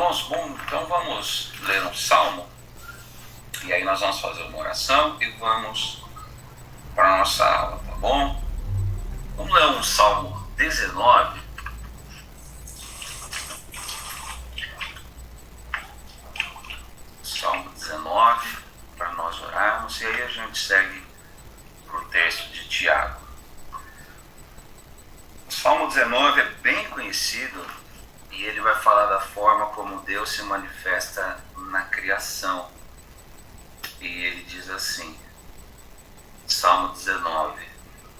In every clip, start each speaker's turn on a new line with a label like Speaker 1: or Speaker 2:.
Speaker 1: Irmãos, bom, então vamos ler um salmo, e aí nós vamos fazer uma oração e vamos para a nossa aula, tá bom? Vamos ler um salmo 19. Salmo 19, para nós orarmos, e aí a gente segue para o texto de Tiago. O Salmo 19 é bem conhecido e ele vai falar da forma como Deus se manifesta na criação. E ele diz assim, Salmo 19: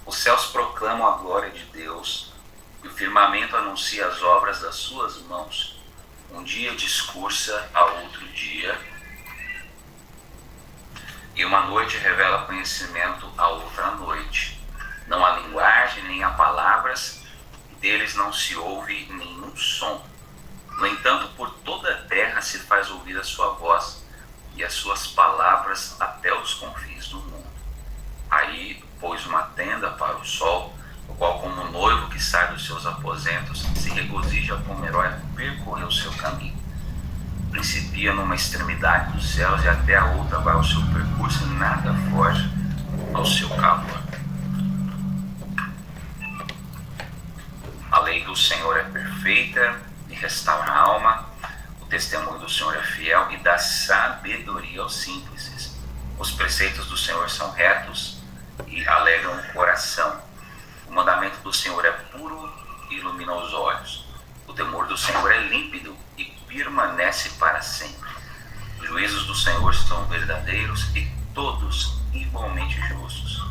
Speaker 1: os céus proclamam a glória de Deus e o firmamento anuncia as obras das suas mãos. Um dia discursa a outro dia e uma noite revela conhecimento a outra noite. Não há linguagem nem há palavras, deles não se ouve nenhum som. No entanto, por toda a terra se faz ouvir a sua voz e as suas palavras até os confins do mundo. Aí pôs uma tenda para o sol, o qual, como um noivo que sai dos seus aposentos, se regozija como herói percorreu o seu caminho. Principia numa extremidade dos céus e até a outra vai ao seu percurso, e nada foge ao seu calor. A lei do Senhor é perfeita e restaura a alma. O testemunho do Senhor é fiel e dá sabedoria aos simples. Os preceitos do Senhor são retos e alegram o coração. O mandamento do Senhor é puro e ilumina os olhos. O temor do Senhor é límpido e permanece para sempre. Os juízos do Senhor são verdadeiros e todos igualmente justos.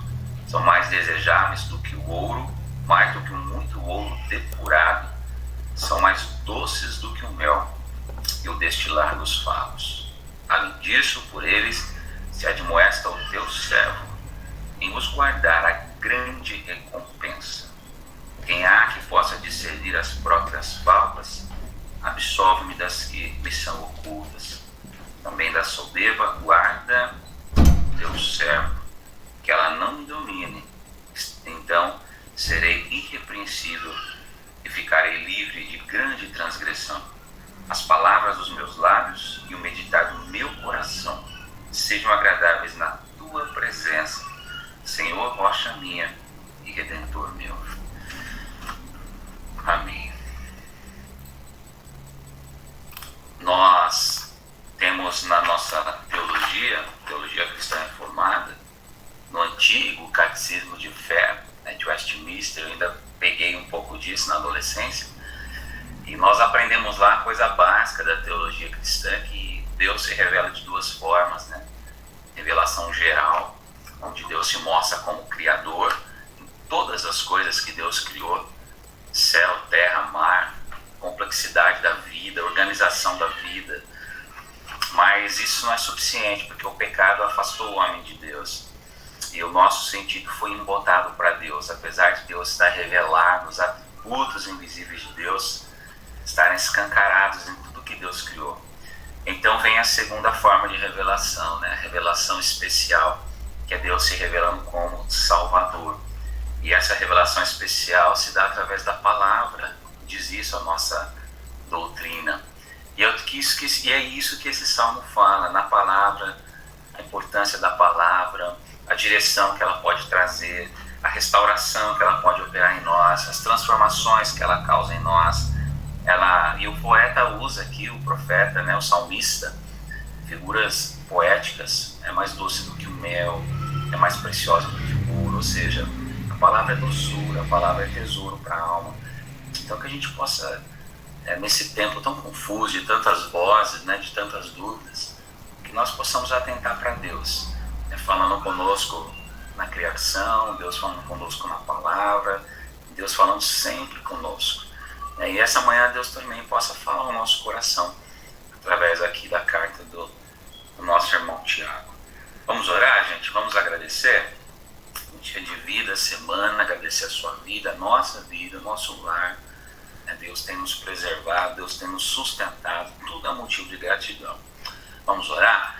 Speaker 1: São mais desejáveis do que o ouro, mais do que muito ouro depurado. São mais doces do que o mel e o destilar dos favos. Além disso, por eles se admoesta o teu servo, em os guardar a grande recompensa. Quem há que possa discernir as próprias favas, absolve-me das que me são ocultas. Também da soberba guarda teu servo, que ela não me domine. Então serei irrepreensível e ficarei livre de grande transgressão. As palavras dos meus lábios e o meditar do meu coração sejam agradáveis na tua presença, Senhor, rocha minha e redentor meu. Amém. Nós temos na nossa teologia cristã reformada, no antigo catecismo de fé, de Westminster, eu ainda peguei um pouco disso na adolescência, e nós aprendemos lá a coisa básica da teologia cristã, que Deus se revela de duas formas, revelação geral, onde Deus se mostra como Criador em todas as coisas que Deus criou, céu, terra, mar, complexidade da vida, organização da vida. Mas isso não é suficiente, porque o pecado afastou o homem de Deus. E o nosso sentido foi embotado para Deus, apesar de Deus estar revelado, os atributos invisíveis de Deus estarem escancarados em tudo que Deus criou. Então vem a segunda forma de revelação, a revelação especial, que é Deus se revelando como Salvador. E essa revelação especial se dá através da palavra, diz isso a nossa doutrina. E é isso que esse salmo fala, na palavra, a importância da palavra, a direção que ela pode trazer, a restauração que ela pode operar em nós, as transformações que ela causa em nós. E o poeta usa aqui, o profeta, o salmista, figuras poéticas, é mais doce do que o mel, é mais preciosa do que o ouro, ou seja, a palavra é doçura, a palavra é tesouro para a alma. Então que a gente possa, nesse tempo tão confuso, de tantas vozes, de tantas dúvidas, que nós possamos atentar para Deus, falando conosco na criação, Deus falando conosco na palavra, Deus falando sempre conosco. E essa manhã Deus também possa falar ao nosso coração, através aqui da carta do nosso irmão Tiago. Vamos orar, gente? Vamos agradecer? Um dia de vida, semana, agradecer a sua vida, a nossa vida, o nosso lar. Deus tem nos preservado, Deus tem nos sustentado, tudo é motivo de gratidão. Vamos orar?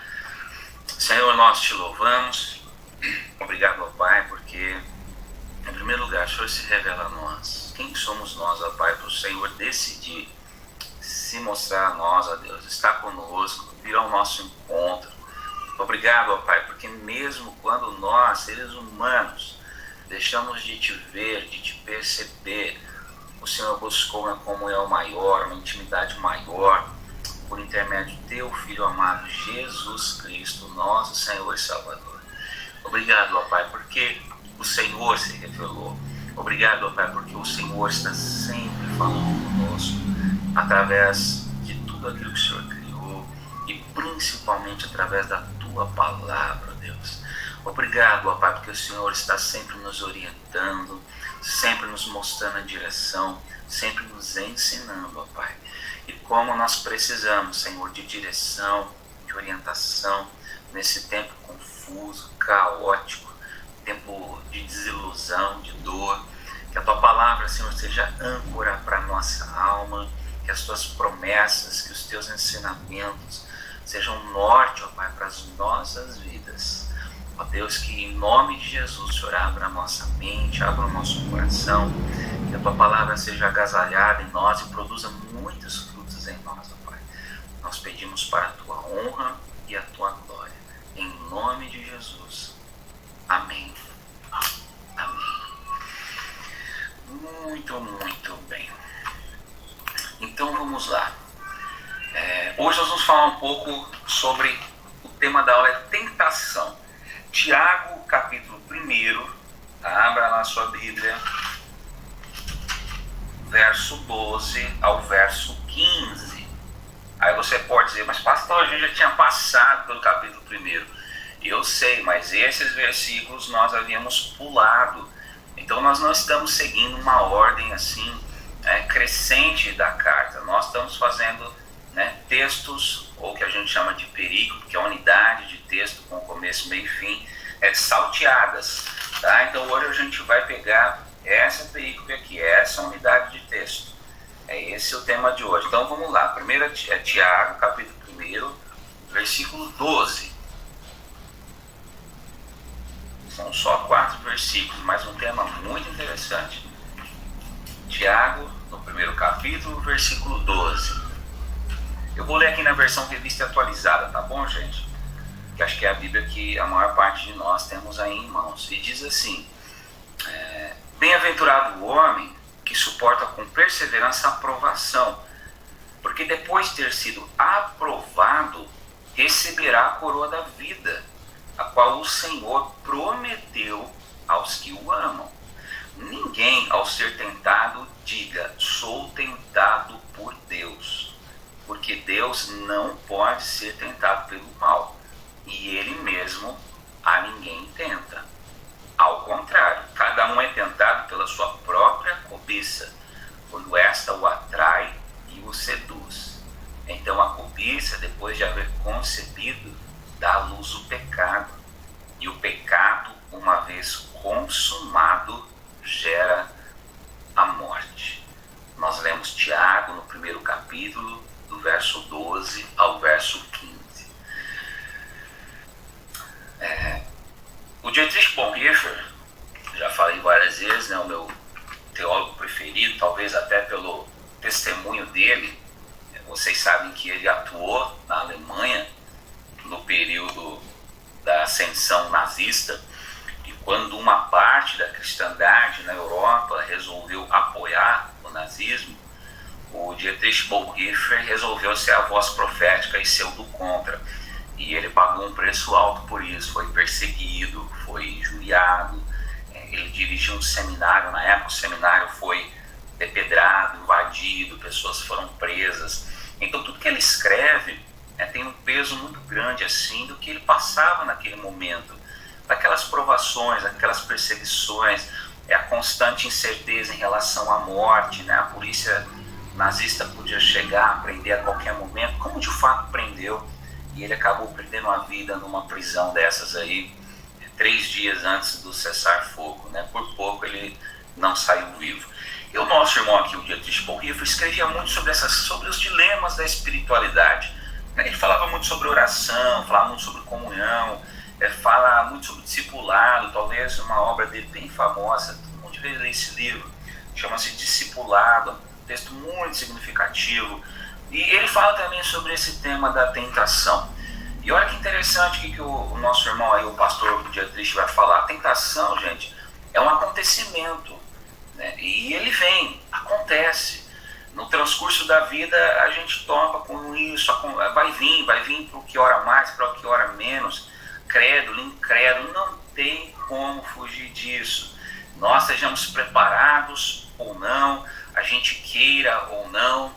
Speaker 1: Senhor, nós te louvamos. Obrigado, ó Pai, porque em primeiro lugar o Senhor se revela a nós. Quem somos nós, ó Pai, para o Senhor decidir se mostrar a nós, ó Deus, estar conosco, vir ao nosso encontro. Obrigado, ó Pai, porque mesmo quando nós, seres humanos, deixamos de te ver, de te perceber, o Senhor buscou uma comunhão maior, uma intimidade maior, por intermédio do teu Filho amado, Jesus Cristo, nosso Senhor e Salvador. Obrigado, ó Pai, porque o Senhor se revelou. Obrigado, ó Pai, porque o Senhor está sempre falando conosco, através de tudo aquilo que o Senhor criou, e principalmente através da tua palavra, Deus. Obrigado, ó Pai, porque o Senhor está sempre nos orientando, sempre nos mostrando a direção, sempre nos ensinando, ó Pai. E como nós precisamos, Senhor, de direção, de orientação, nesse tempo confuso, caótico, tempo de desilusão, de dor. Que a tua palavra, Senhor, seja âncora para a nossa alma, que as tuas promessas, que os teus ensinamentos sejam norte, ó Pai, para as nossas vidas. Ó Deus, que em nome de Jesus, Senhor, abra a nossa mente, abra o nosso coração, que a tua palavra seja agasalhada em nós e produza muitos frutos em nós, ó Pai. Nós pedimos para a tua honra e a tua glória. Em nome de Jesus. Amém. Amém. Muito bem. Então vamos lá. Hoje nós vamos falar um pouco sobre o tema da aula, é tentação. Tiago, capítulo 1, abra lá a sua Bíblia, verso 12 ao verso 15. Aí você pode dizer, mas pastor, a gente já tinha passado pelo capítulo 1. Eu sei, mas esses versículos nós havíamos pulado. Então nós não estamos seguindo uma ordem assim crescente da carta. Nós estamos fazendo textos, ou que a gente chama de perícope, que é a unidade de texto com começo, meio e fim, salteadas. Tá? Então hoje a gente vai pegar essa perícope aqui, essa unidade de texto. Esse é o tema de hoje. Então vamos lá. Primeiro é Tiago, capítulo 1, versículo 12. São só 4 versículos, mas um tema muito interessante. Tiago, no 1º capítulo, versículo 12. Eu vou ler aqui na versão revista e atualizada, tá bom, gente? Que acho que é a Bíblia que a maior parte de nós temos aí em mãos. E diz assim: bem-aventurado o homem que suporta com perseverança a aprovação, porque depois de ter sido aprovado, receberá a coroa da vida, a qual o Senhor prometeu aos que o amam. Ninguém, ao ser tentado, diga, sou tentado por Deus, porque Deus não pode ser tentado pelo mal, e Ele mesmo a ninguém tenta. Ao contrário, cada um é tentado pela sua própria cobiça, quando esta o atrai e o seduz. Então a cobiça, depois de haver concebido, dá à luz o pecado, e o pecado, uma vez consumado, gera a morte. Nós lemos Tiago no 1º capítulo, do verso 12 ao verso 15. O Dietrich Bonhoeffer, já falei várias vezes, o meu teólogo preferido, talvez até pelo testemunho dele. Vocês sabem que ele atuou na Alemanha no período da ascensão nazista, e quando uma parte da cristandade na Europa resolveu apoiar o nazismo, o Dietrich Bonhoeffer resolveu ser a voz profética e ser o do contra. E ele pagou um preço alto por isso, foi perseguido, foi injuriado. Ele dirigiu um seminário, na época o seminário foi depedrado, invadido, pessoas foram presas. Então tudo que ele escreve tem um peso muito grande assim do que ele passava naquele momento, daquelas provações, daquelas perseguições, a constante incerteza em relação à morte, a polícia nazista podia chegar, prender a qualquer momento, como de fato prendeu, e ele acabou perdendo a vida numa prisão dessas aí, 3 dias antes do cessar-fogo, Por pouco ele não saiu vivo. E o nosso irmão aqui, o Dietrich Bonhoeffer, escrevia muito sobre os dilemas da espiritualidade. Ele falava muito sobre oração, falava muito sobre comunhão, fala muito sobre discipulado. Talvez uma obra dele bem famosa, todo mundo deve ler esse livro, chama-se Discipulado, um texto muito significativo, E ele fala também sobre esse tema da tentação. E olha que interessante que o nosso irmão aí, o pastor Dietrich, vai falar. A tentação, gente, é um acontecimento, né? E ele vem, acontece. No transcurso da vida, a gente topa com isso, vai vir para o que ora mais, para o que ora menos, crédulo, incrédulo, não tem como fugir disso. Nós sejamos preparados ou não, a gente queira ou não,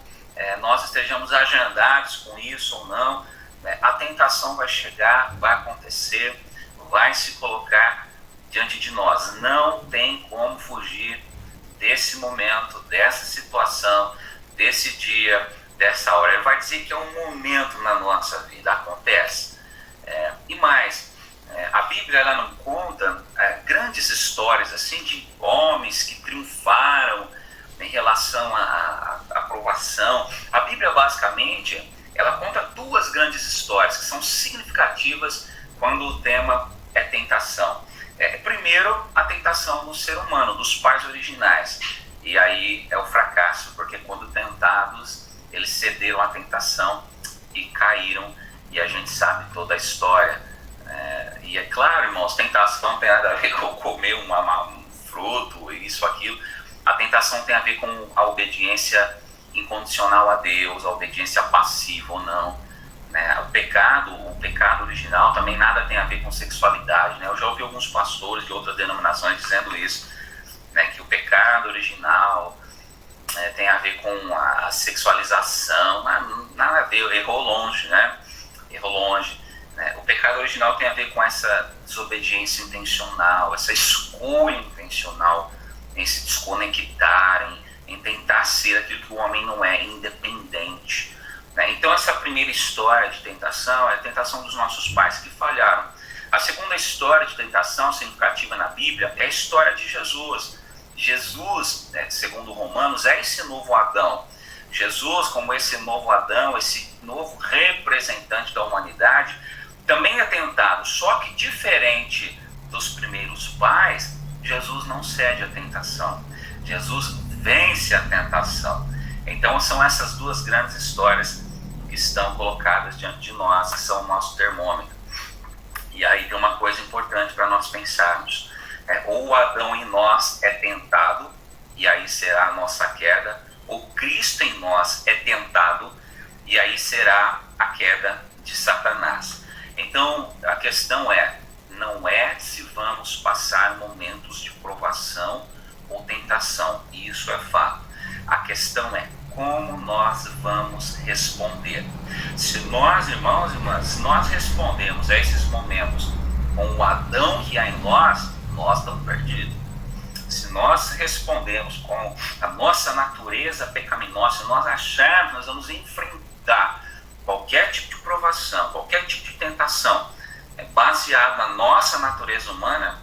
Speaker 1: nós estejamos agendados com isso ou não, a tentação vai chegar, vai acontecer, vai se colocar diante de nós. Não tem como fugir desse momento, dessa situação, desse dia, dessa hora. Ele vai dizer que é um momento na nossa vida, acontece. E mais, a Bíblia ela não conta grandes histórias assim de homens que triunfaram em relação à aprovação. A Bíblia basicamente ela conta duas grandes histórias que são significativas quando o tema é tentação. Primeiro, a tentação do ser humano, dos pais originais. E aí é o fracasso, porque quando tentados, eles cederam à tentação e caíram, e a gente sabe toda a história. E é claro, irmãos, tentação não tem nada a ver com comer um fruto, isso, aquilo. A tentação tem a ver com a obediência incondicional a Deus, a obediência passiva ou não. O pecado original também nada tem a ver com sexualidade, né? Eu já ouvi alguns pastores de outras denominações dizendo isso, que o pecado original tem a ver com a sexualização. Nada a ver, errou longe, né? O pecado original tem a ver com essa desobediência intencional, essa escolha intencional em se desconectar, em tentar ser aquilo que o homem não é, independente. Então essa primeira história de tentação é a tentação dos nossos pais que falharam. A segunda história de tentação significativa na Bíblia é a história de Jesus. Jesus, segundo Romanos, é esse novo Adão. Jesus, como esse novo Adão, esse novo representante da humanidade, também é tentado, só que diferente dos primeiros pais, Jesus não cede à tentação. Jesus vence a tentação. Então são essas duas grandes histórias que estão colocadas diante de nós, que são o nosso termômetro. E aí tem uma coisa importante para nós pensarmos. Ou o Adão em nós é tentado, e aí será a nossa queda, ou Cristo em nós é tentado, e aí será a queda de Satanás. Então a questão não é se vamos passar momentos de provação ou tentação, e isso é fato. A questão é como nós vamos responder. Se nós, irmãos e irmãs, nós respondemos a esses momentos com o Adão que há em nós estamos perdidos. Se nós respondemos com a nossa natureza pecaminosa, se nós acharmos que nós vamos enfrentar qualquer tipo de provação, qualquer tipo de tentação, baseado na nossa natureza humana,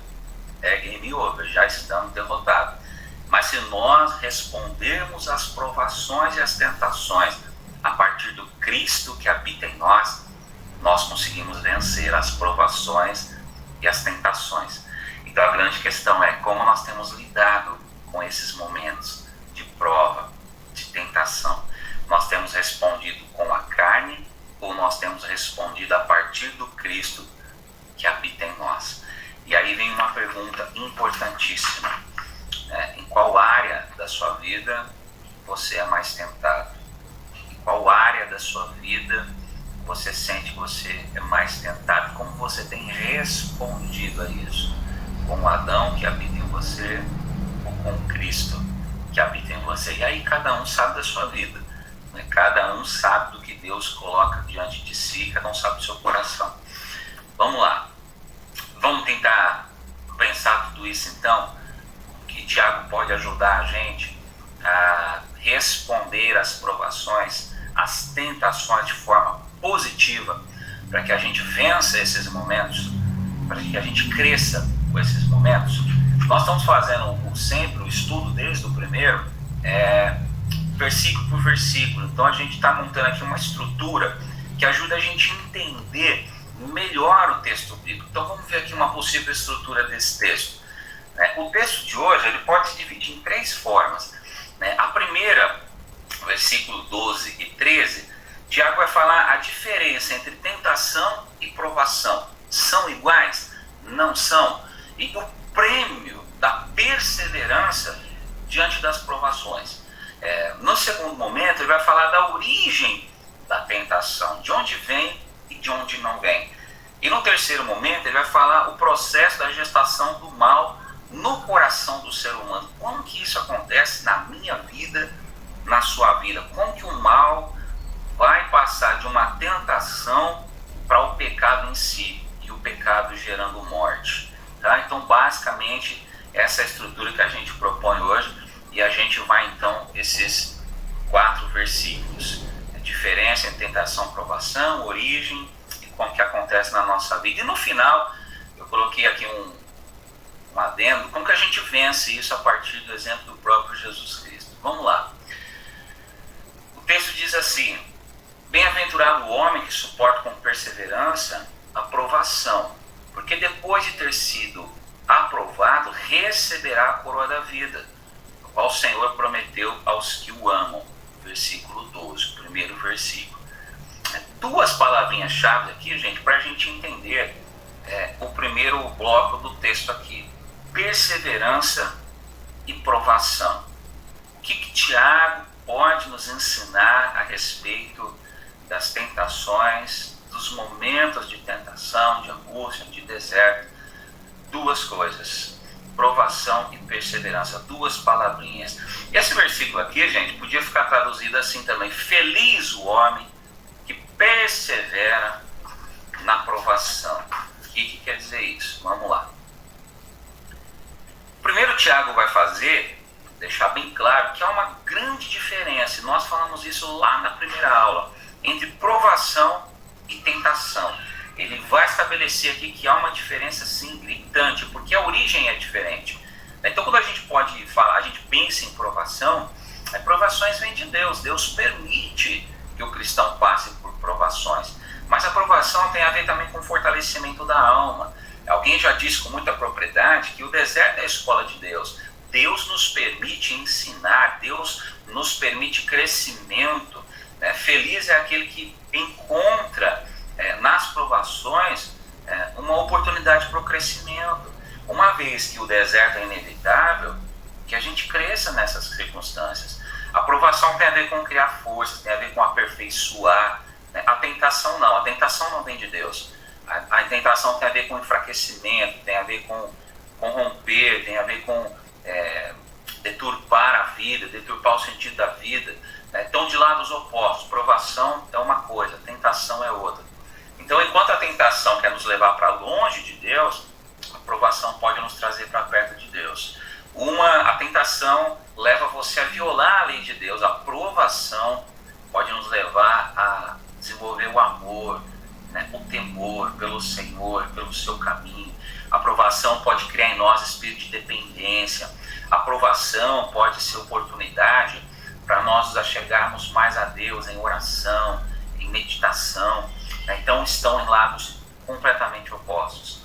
Speaker 1: é game over, já estamos derrotados. Mas se nós respondermos às provações e às tentações a partir do Cristo que habita em nós, nós conseguimos vencer as provações e as tentações. Então a grande questão é como nós temos lidado com esses momentos de prova, de tentação. Nós temos respondido com a carne ou nós temos respondido a partir do Cristo que habita em nós? E aí vem uma pergunta importantíssima. Em qual área da sua vida você é mais tentado? Em qual área da sua vida você sente que você é mais tentado? Como você tem respondido a isso? Com o Adão que habita em você ou com o Cristo que habita em você? E aí cada um sabe da sua vida, Cada um sabe do que Deus coloca diante de si, cada um sabe do seu coração. Vamos lá, vamos tentar pensar tudo isso então, que Tiago pode ajudar a gente a responder às provações, às tentações de forma positiva, para que a gente vença esses momentos, para que a gente cresça com esses momentos. Nós estamos fazendo sempre o estudo desde o primeiro, versículo por versículo. Então a gente está montando aqui uma estrutura que ajuda a gente a entender melhor o texto bíblico. Então vamos ver aqui uma possível estrutura desse texto. O texto de hoje ele pode se dividir em três formas. A primeira, versículo 12 e 13, Tiago vai falar a diferença entre tentação e provação. São iguais? Não são. E o prêmio da perseverança diante das provações. No segundo momento, ele vai falar da origem da tentação, de onde vem e de onde não vem. E no terceiro momento, ele vai falar o processo da gestação do mal no coração do ser humano. Como que isso acontece na minha vida, na sua vida? Como que o mal vai passar de uma tentação para o pecado em si, e o pecado gerando morte. Tá? Então, basicamente, essa é a estrutura que a gente propõe hoje, e a gente vai, então, esses 4 versículos. A diferença entre tentação e provação, origem, e como que acontece na nossa vida. E no final, eu coloquei aqui um adendo, como que a gente vence isso a partir do exemplo do próprio Jesus Cristo. Vamos lá. O texto diz assim: bem-aventurado o homem que suporta com perseverança a provação, porque depois de ter sido aprovado, receberá a coroa da vida, a qual o Senhor prometeu aos que o amam. Versículo 12, primeiro versículo. 2 palavrinhas-chave aqui, gente, para a gente entender o primeiro bloco do texto aqui. Perseverança e provação. O que Tiago pode nos ensinar a respeito das tentações, dos momentos de tentação, de angústia, de deserto? 2 coisas: provação e perseverança, 2 palavrinhas. E esse versículo aqui, gente, podia ficar traduzido assim também: feliz o homem que persevera na provação. O que quer dizer isso? Vamos lá. Primeiro, Tiago vai deixar bem claro que há uma grande diferença, e nós falamos isso lá na primeira aula, entre provação e tentação. Ele vai estabelecer aqui que há uma diferença, sim, gritante, porque a origem é diferente. Então, quando a gente pode falar, a gente pensa em provação, provações vêm de Deus. Deus permite que o cristão passe por provações. Mas a provação tem a ver também com o fortalecimento da alma. Alguém já disse com muita propriedade que o deserto é a escola de Deus. Deus nos permite ensinar, Deus nos permite crescimento. Feliz é aquele que encontra nas provações uma oportunidade para o crescimento. Uma vez que o deserto é inevitável, que a gente cresça nessas circunstâncias. A provação tem a ver com criar forças, tem a ver com aperfeiçoar. A tentação não. A tentação não vem de Deus. A tentação tem a ver com enfraquecimento, tem a ver com romper, tem a ver com deturpar a vida, deturpar o sentido da vida. Então, de lados opostos. Provação é uma coisa, tentação é outra. Então, enquanto a tentação quer nos levar para longe de Deus, a provação pode nos trazer para perto de Deus. A tentação leva você a violar a lei de Deus. A provação pode nos levar a desenvolver o amor, o temor pelo Senhor, pelo seu caminho. A provação pode criar em nós espírito de dependência. A provação pode ser oportunidade para nós nos achegarmos mais a Deus em oração, em meditação. Então, estão em lados completamente opostos.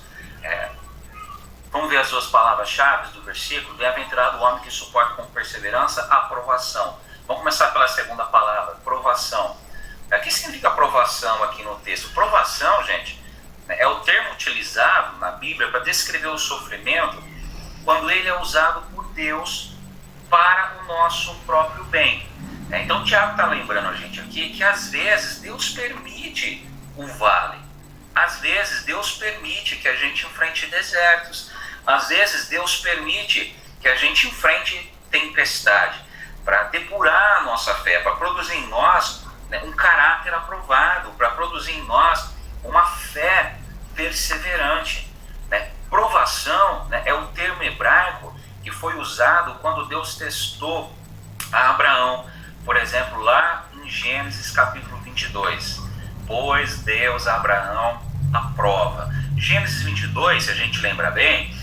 Speaker 1: Vamos ver as 2 palavras-chave do versículo. Bem-aventurado o homem que suporta com perseverança a provação. Vamos começar pela segunda palavra, provação. O que significa provação aqui no texto? Provação, gente, é o termo utilizado na Bíblia para descrever o sofrimento quando ele é usado por Deus para o nosso próprio bem. Então, o Tiago está lembrando a gente aqui que às vezes Deus permite o vale. Às vezes Deus permite que a gente enfrente desertos. Às vezes Deus permite que a gente enfrente tempestade para depurar a nossa fé, para produzir em nós um caráter aprovado, para produzir em nós uma fé perseverante. Provação é o termo hebraico que foi usado quando Deus testou a Abraão. Por exemplo, lá em Gênesis capítulo 22. Pois Deus a Abraão a prova. Gênesis 22, se a gente lembra bem,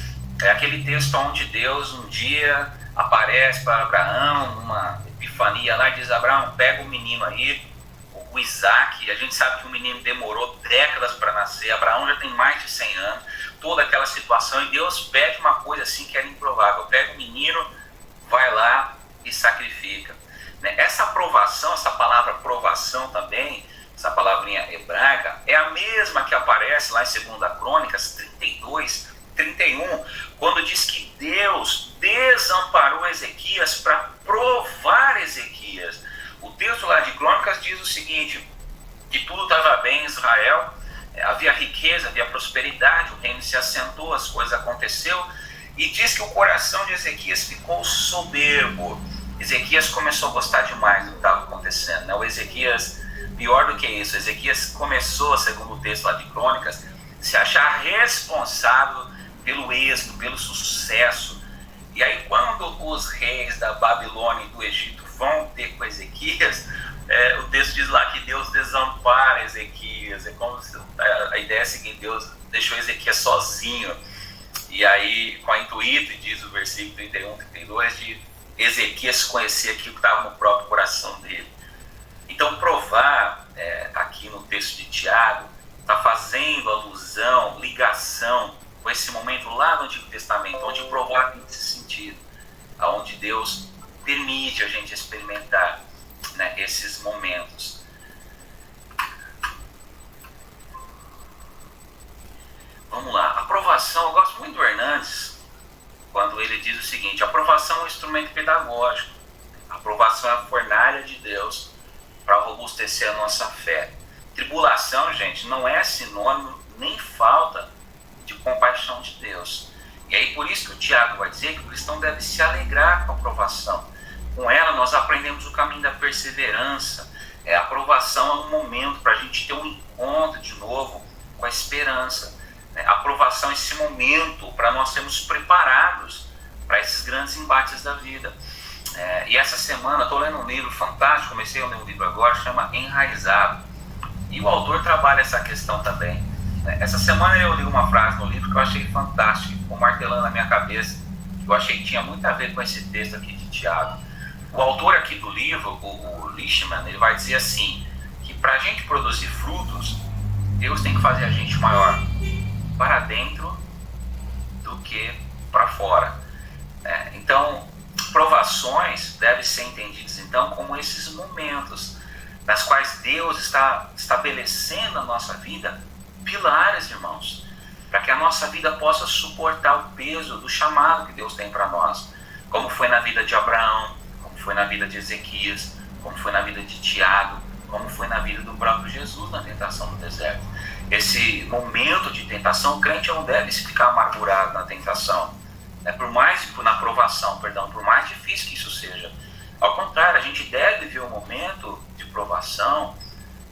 Speaker 1: é aquele texto onde Deus um dia aparece para Abraão numa epifania lá e diz: Abraão, pega o menino aí, o Isaac. A gente sabe que o menino demorou décadas para nascer. Abraão já tem mais de 100 anos. Toda aquela situação, e Deus pede uma coisa assim que era improvável: pega o menino, vai lá e sacrifica. né? Essa aprovação, essa palavra aprovação também, essa palavrinha hebraica, é a mesma que aparece lá em 2 Crônicas 32, 31, quando diz que Deus desamparou Ezequias para provar Ezequias. O texto lá de Crônicas diz o seguinte, que tudo estava bem em Israel, havia riqueza, havia prosperidade, o reino se assentou, as coisas aconteceram, e diz que o coração de Ezequias ficou soberbo. Ezequias começou a gostar demais do que estava acontecendo, né? O Ezequias, pior do que isso, Ezequias começou, segundo o texto lá de Crônicas, se achar responsável pelo êxito, pelo sucesso. E aí quando os reis da Babilônia e do Egito vão ter com Ezequias, o texto diz lá que Deus desampara Ezequias. É como se, a ideia é a seguinte, Deus deixou Ezequias sozinho. E aí, com a intuito, diz o versículo 31, 32, de Ezequias conhecer aquilo que estava no próprio coração dele. Então, provar, aqui no texto de Tiago, está fazendo alusão, ligação com esse momento lá no Antigo Testamento, onde provar tem esse sentido, onde Deus permite a gente experimentar, né, esses momentos. Vamos lá, aprovação. Eu gosto muito do Hernandes quando ele diz o seguinte: aprovação é um instrumento pedagógico, a aprovação é a fornalha de Deus para robustecer a nossa fé. Tribulação, gente, não é sinônimo nem falta de compaixão de Deus. E aí por isso que o Tiago vai dizer que o cristão deve se alegrar com a aprovação. Com ela nós aprendemos o caminho da perseverança. A aprovação é um momento para a gente ter um encontro de novo com a esperança. A aprovação é esse momento para nós sermos preparados para esses grandes embates da vida. E essa semana estou lendo um livro fantástico, comecei a ler um livro agora, chama Enraizado. E o autor trabalha essa questão também. Essa semana eu li uma frase no livro que eu achei fantástica, ficou martelando na minha cabeça, que eu achei que tinha muito a ver com esse texto aqui de Tiago. O autor aqui do livro, o Lichtman, ele vai dizer assim, que para a gente produzir frutos, Deus tem que fazer a gente maior para dentro do que para fora. Então, provações devem ser entendidas então como esses momentos nas quais Deus está estabelecendo na nossa vida pilares, irmãos, para que a nossa vida possa suportar o peso do chamado que Deus tem para nós, como foi na vida de Abraão, como foi na vida de Ezequias, como foi na vida de Tiago, como foi na vida do próprio Jesus na tentação do deserto. Esse momento de tentação, o crente não deve se ficar amargurado na tentação, na provação, por mais difícil que isso seja. Ao contrário, a gente deve ver o momento de provação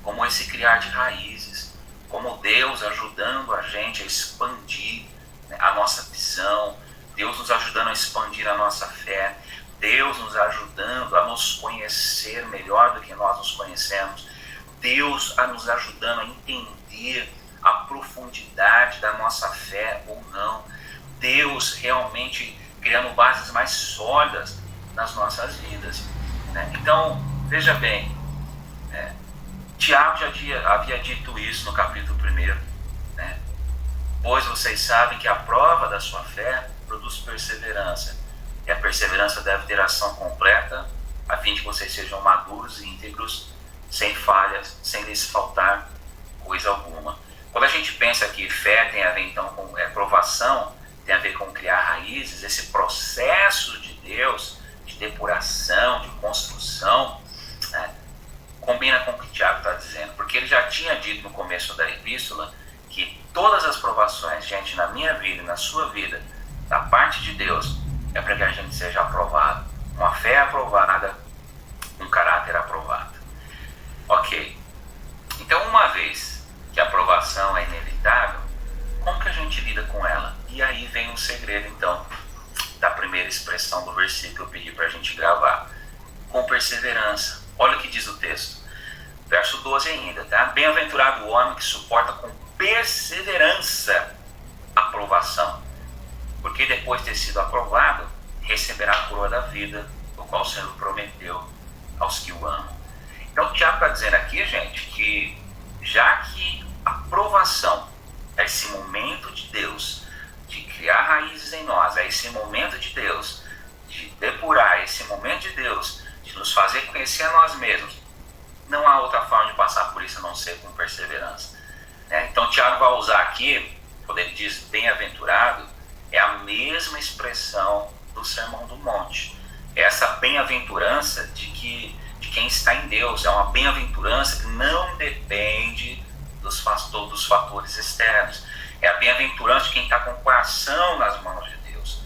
Speaker 1: como esse criar de raízes, como Deus ajudando a gente a expandir, né, a nossa visão, Deus nos ajudando a expandir a nossa fé, Deus nos ajudando a nos conhecer melhor do que nós nos conhecemos, Deus nos ajudando a entender a profundidade da nossa fé ou não, Deus realmente criando bases mais sólidas nas nossas vidas, né? Então, veja bem, Tiago já havia dito isso no capítulo 1, né? Pois vocês sabem que a prova da sua fé produz perseverança, e a perseverança deve ter ação completa, a fim de que vocês sejam maduros e íntegros, sem falhas, sem lhes faltar coisa alguma. Quando a gente pensa que fé tem a ver então com provação, tem a ver com criar raízes, esse processo de Deus, de depuração, de construção, né, combina com o que o Tiago está dizendo, porque ele já tinha dito no começo da epístola que todas as provações, gente, na minha vida e na sua vida, da parte de Deus, é para que a gente seja aprovado. Uma fé aprovada, um caráter aprovado. Ok. Então, uma vez que a aprovação é inevitável, como que a gente lida com ela? E aí vem o segredo, então, da primeira expressão do versículo que eu pedi para a gente gravar. Com perseverança. Olha o que diz o texto. Verso 12 ainda, tá? Bem-aventurado o homem que suporta com perseverança a aprovação, porque depois de ter sido aprovado, receberá a coroa da vida, o qual o Senhor prometeu aos que o amam. Então o Tiago está dizendo aqui, gente, que já que a aprovação é esse momento de Deus de criar raízes em nós, é esse momento de Deus de depurar, é esse momento de Deus de nos fazer conhecer a nós mesmos. Não há outra forma de passar por isso a não ser com perseverança. Então Tiago vai usar aqui, quando ele diz bem-aventurado, é a mesma expressão do Sermão do Monte. É essa bem-aventurança de quem está em Deus. É uma bem-aventurança que não depende dos fatores externos. É a bem-aventurança de quem está com o coração nas mãos de Deus.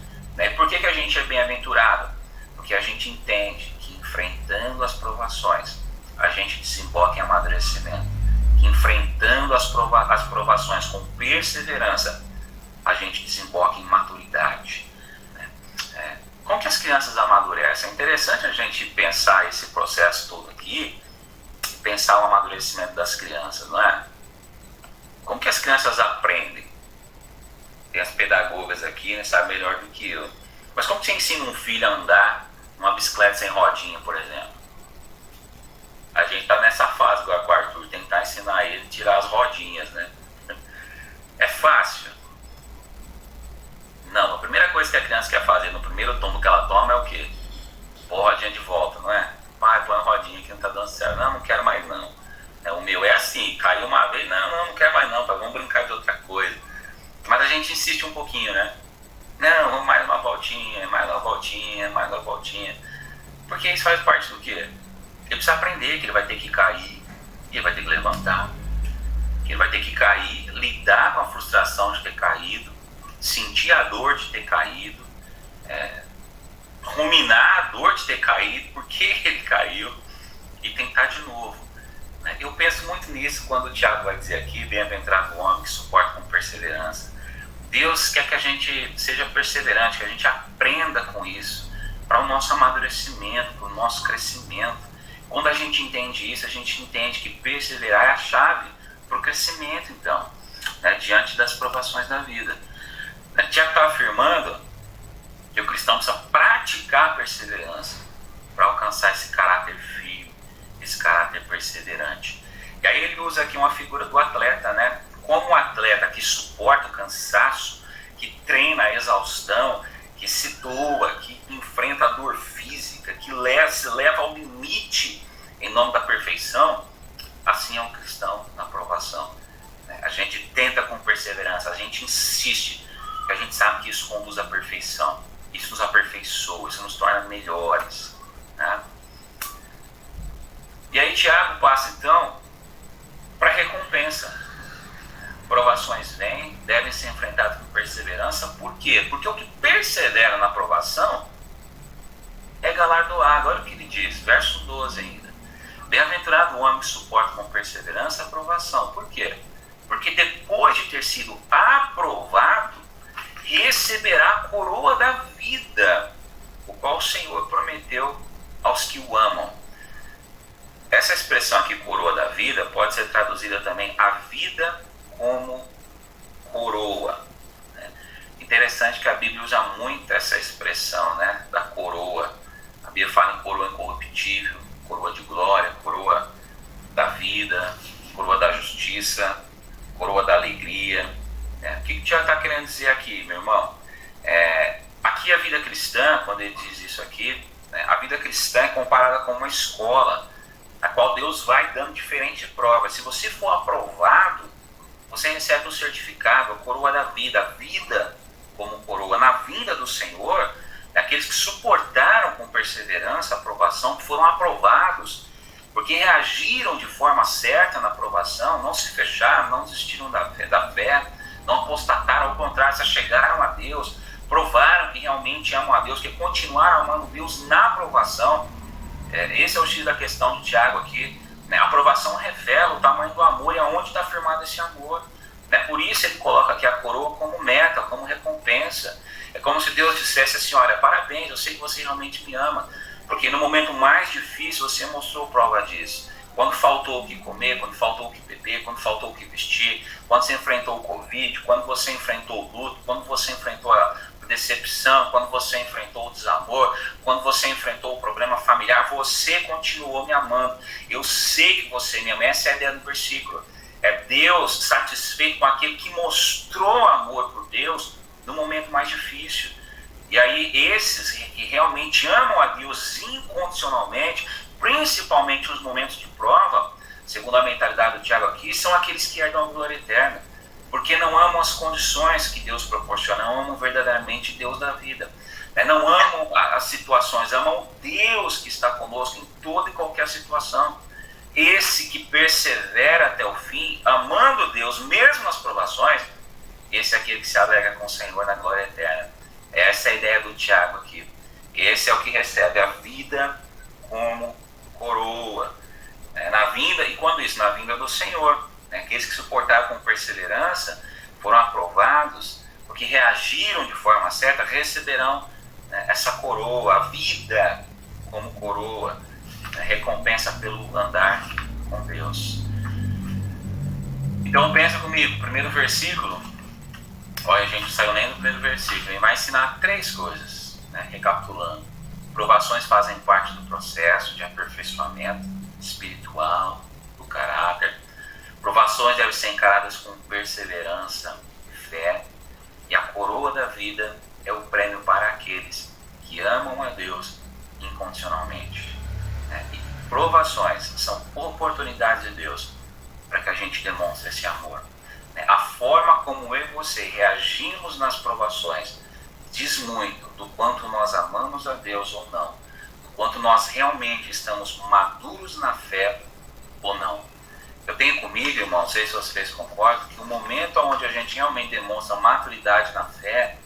Speaker 1: Por que a gente é bem-aventurado? Porque a gente entende que enfrentando as provações, a gente desemboca em amadurecimento. Que enfrentando as provações com perseverança, a gente desemboca em maturidade. Como que as crianças amadurecem? É interessante a gente pensar esse processo todo aqui, pensar o amadurecimento das crianças, não é? Como que as crianças aprendem? Tem as pedagogas aqui, né, sabem melhor do que eu. Mas como que você ensina um filho a andar numa bicicleta sem rodinha, por exemplo? A gente está nessa fase agora com o Arthur, tentar ensinar ele a tirar as rodinhas, né? É fácil? Não, a primeira coisa que a criança quer fazer no primeiro tombo que ela toma é o quê? Pôr a rodinha de volta, não é? Pai, põe a rodinha que não tá dando certo. Não quero mais não. O meu é assim, caiu uma vez, não quero mais não, pai, vamos brincar de outra coisa. Mas a gente insiste um pouquinho, né? Não, vamos mais uma voltinha, mais uma voltinha, mais uma voltinha. Porque isso faz parte do quê? Ele precisa aprender que ele vai ter que cair, que ele vai ter que levantar, que ele vai ter que cair, lidar com a frustração de ter caído, sentir a dor de ter caído, ruminar a dor de ter caído, por que ele caiu, e tentar de novo. Eu penso muito nisso quando o Tiago vai dizer aqui, bem-aventurado o homem que suporta com perseverança. Deus quer que a gente seja perseverante, que a gente aprenda com isso, para o nosso amadurecimento, para o nosso crescimento. Quando a gente entende isso, a gente entende que perseverar é a chave para o crescimento, então, diante das provações da vida. Tiago está afirmando que o cristão precisa praticar a perseverança para alcançar esse caráter firme, esse caráter perseverante. E aí ele usa aqui uma figura do atleta, né? Como um atleta que suporta o cansaço, que treina a exaustão, que se doa, que enfrenta a dor física, que se leva ao limite em nome da perfeição, assim é um cristão na provação. A gente tenta com perseverança, a gente insiste, porque a gente sabe que isso conduz à perfeição, isso nos aperfeiçoa, isso nos torna melhores. E aí Tiago passa então para a recompensa. Provações vêm, devem ser enfrentadas com perseverança. Por quê? Porque o que persevera na provação é galardoado. Olha o que ele diz, verso 12 ainda. Bem-aventurado o homem que suporta com perseverança a provação. Por quê? Porque depois de ter sido aprovado, receberá a coroa da vida, o qual o Senhor prometeu aos que o amam. Essa expressão aqui, coroa da vida, pode ser traduzida também a vida como coroa. Interessante que a Bíblia usa muito essa expressão, da coroa. A Bíblia fala em coroa incorruptível, coroa de glória, coroa da vida, coroa da justiça, coroa da alegria. O que o Tiago está querendo dizer aqui, meu irmão? Aqui a vida cristã, quando ele diz isso aqui, a vida cristã é comparada com uma escola, a qual Deus vai dando diferentes provas. Se você for aprovado, você recebe um certificado, a coroa da vida, a vida como coroa. Na vinda do Senhor, aqueles que suportaram com perseverança a aprovação, que foram aprovados, porque reagiram de forma certa na aprovação, não se fecharam, não desistiram da fé, não apostataram, ao contrário, se chegaram a Deus, provaram que realmente amam a Deus, que continuaram amando Deus na aprovação. Esse é o X da questão de Tiago aqui. A aprovação revela o tamanho do amor e aonde está firmado esse amor. Por isso ele coloca aqui a coroa como meta, como recompensa. É como se Deus dissesse assim, olha, parabéns, eu sei que você realmente me ama, porque no momento mais difícil você mostrou prova disso. Quando faltou o que comer, quando faltou o que beber, quando faltou o que vestir, quando você enfrentou o Covid, quando você enfrentou o luto, quando você enfrentou a decepção, quando você enfrentou o desamor, quando você enfrentou o problema familiar, você continuou me amando. Eu sei que você me ama. Essa é a ideia do versículo. É Deus satisfeito com aquele que mostrou amor por Deus no momento mais difícil. E aí esses que realmente amam a Deus incondicionalmente, principalmente nos momentos de prova, segundo a mentalidade do Tiago aqui, são aqueles que herdam a glória eterna, porque não amam as condições que Deus proporciona, não amam verdadeiramente Deus da vida, não amam as situações, amam o Deus que está conosco em toda e qualquer situação. Esse que persevera até o fim, amando Deus, mesmo nas provações, esse é aquele que se alegra com o Senhor na glória eterna. Essa é a ideia do Tiago aqui. Esse é o que recebe a vida como coroa. Na vinda, e quando isso? Na vinda do Senhor. Aqueles que suportaram com perseverança, foram aprovados, porque reagiram de forma certa, receberão essa coroa, a vida como coroa, recompensa pelo andar com Deus. Então pensa comigo, primeiro versículo, olha, a gente não saiu nem do primeiro versículo, ele vai ensinar 3 coisas, recapitulando. Provações fazem parte do processo de aperfeiçoamento espiritual, do caráter. Provações devem ser encaradas com perseverança e fé, e a coroa da vida é o prêmio para aqueles que amam a Deus incondicionalmente. E provações são oportunidades de Deus para que a gente demonstre esse amor. A forma como eu e você reagimos nas provações diz muito do quanto nós amamos a Deus ou não, do quanto nós realmente estamos maduros na fé ou não. Eu tenho comigo, irmão, não sei se vocês concordam, que o momento onde a gente realmente demonstra maturidade na fé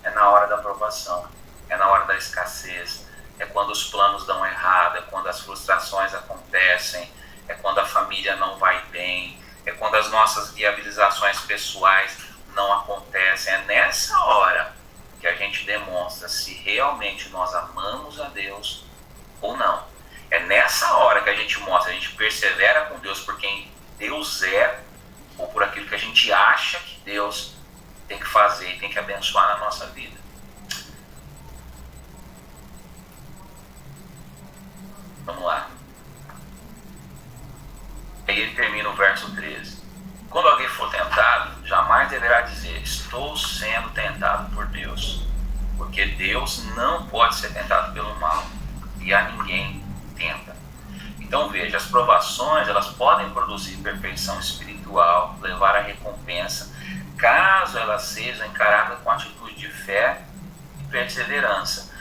Speaker 1: é na hora da provação, é na hora da escassez, é quando os planos dão errado, é quando as frustrações acontecem, é quando a família não vai bem, é quando as nossas viabilizações pessoais não acontecem. É nessa hora que a gente demonstra se realmente nós amamos a Deus ou não. É nessa hora que a gente mostra, a gente persevera com Deus por quem Deus é, ou por aquilo que a gente acha que Deus tem que fazer e tem que abençoar na nossa vida. Vamos lá. Aí ele termina o verso 13. Quando alguém for tentado, jamais deverá dizer, estou sendo tentado por Deus, porque Deus não pode ser tentado pelo mal, e a ninguém tenta. Então veja, as provações elas podem produzir perfeição espiritual, levar à recompensa, caso elas sejam encaradas com atitude de fé e perseverança.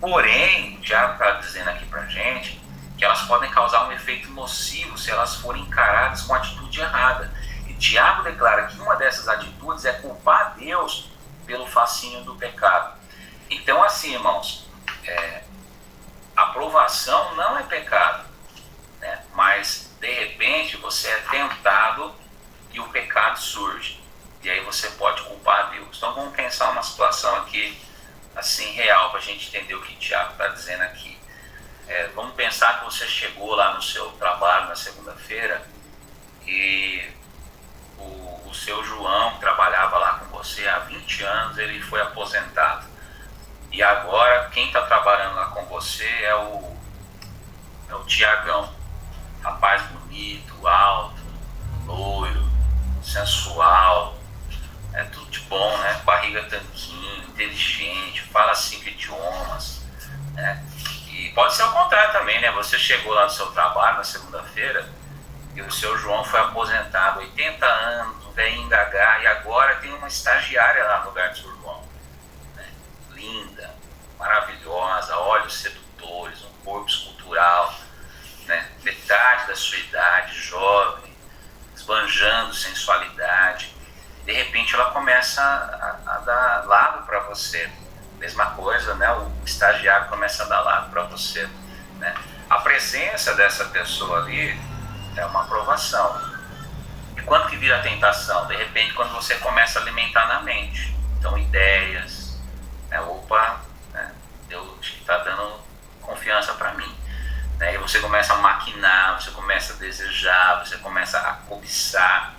Speaker 1: Porém, o Tiago está dizendo aqui pra gente que elas podem causar um efeito nocivo se elas forem encaradas com atitude errada. E Tiago declara que uma dessas atitudes é culpar Deus pelo fascínio do pecado. Então assim, irmãos, a provação não é pecado, mas de repente você é tentado e o pecado surge, e aí você pode culpar Deus. Então vamos pensar uma situação aqui assim real para a gente entender o que o Tiago está dizendo aqui. Vamos pensar que você chegou lá no seu trabalho na segunda-feira e o seu João, que trabalhava lá com você há 20 anos, ele foi aposentado. E agora quem está trabalhando lá com você é o Tiagão. Rapaz bonito, alto, loiro, sensual, tudo de bom, barriga tanquinho, inteligente, fala 5 idiomas, E pode ser o contrário também, Você chegou lá no seu trabalho na segunda-feira e o seu João foi aposentado, 80 anos, um velhinho gagá, e agora tem uma estagiária lá no lugar do seu João. Linda, maravilhosa, olhos sedutores, um corpo escultural, metade da sua idade, jovem, esbanjando sensualidade. De repente ela começa a dar lado para você. Mesma coisa, o estagiário começa a dar lado para você. A presença dessa pessoa ali é uma aprovação. E quando que vira tentação? De repente, quando você começa a alimentar na mente. Então, ideias, Deus está dando confiança para mim. E você começa a maquinar, você começa a desejar, você começa a cobiçar,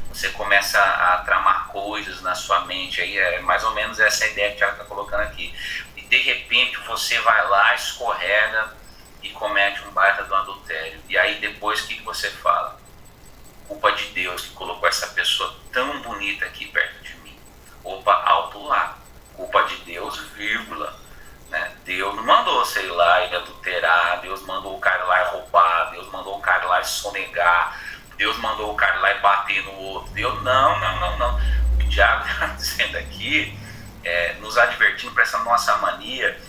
Speaker 1: você começa a tramar coisas na sua mente. Aí é mais ou menos essa ideia que o Tiago está colocando aqui. E de repente você vai lá, escorrega e comete um baita do adultério. E aí depois o que você fala? Culpa de Deus que colocou essa pessoa tão bonita aqui perto de mim. Opa, alto lá. culpa de Deus, vírgula. Né? Deus não mandou você ir lá e adulterar, Deus mandou o cara lá e roubar, Deus mandou o cara lá e sonegar, Deus mandou o cara lá e bater no outro. Deus, não. O diabo está dizendo aqui, nos advertindo para essa nossa mania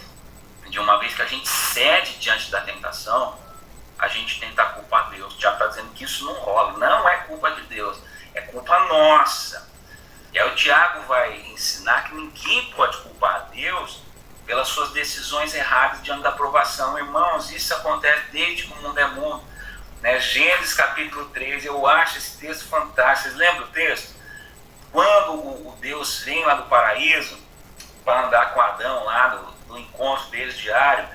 Speaker 1: de uma vez que a gente cede diante da tentação, a gente tenta culpar Deus. O diabo está dizendo que isso não rola. Não é culpa de Deus, é culpa nossa. E aí o Tiago vai ensinar que ninguém pode culpar a Deus pelas suas decisões erradas diante da aprovação. Irmãos, isso acontece desde que o mundo é mundo. Né? Gênesis capítulo 3, eu acho esse texto fantástico. Vocês lembram o texto? Quando o Deus vem lá do paraíso para andar com Adão lá no encontro deles diário,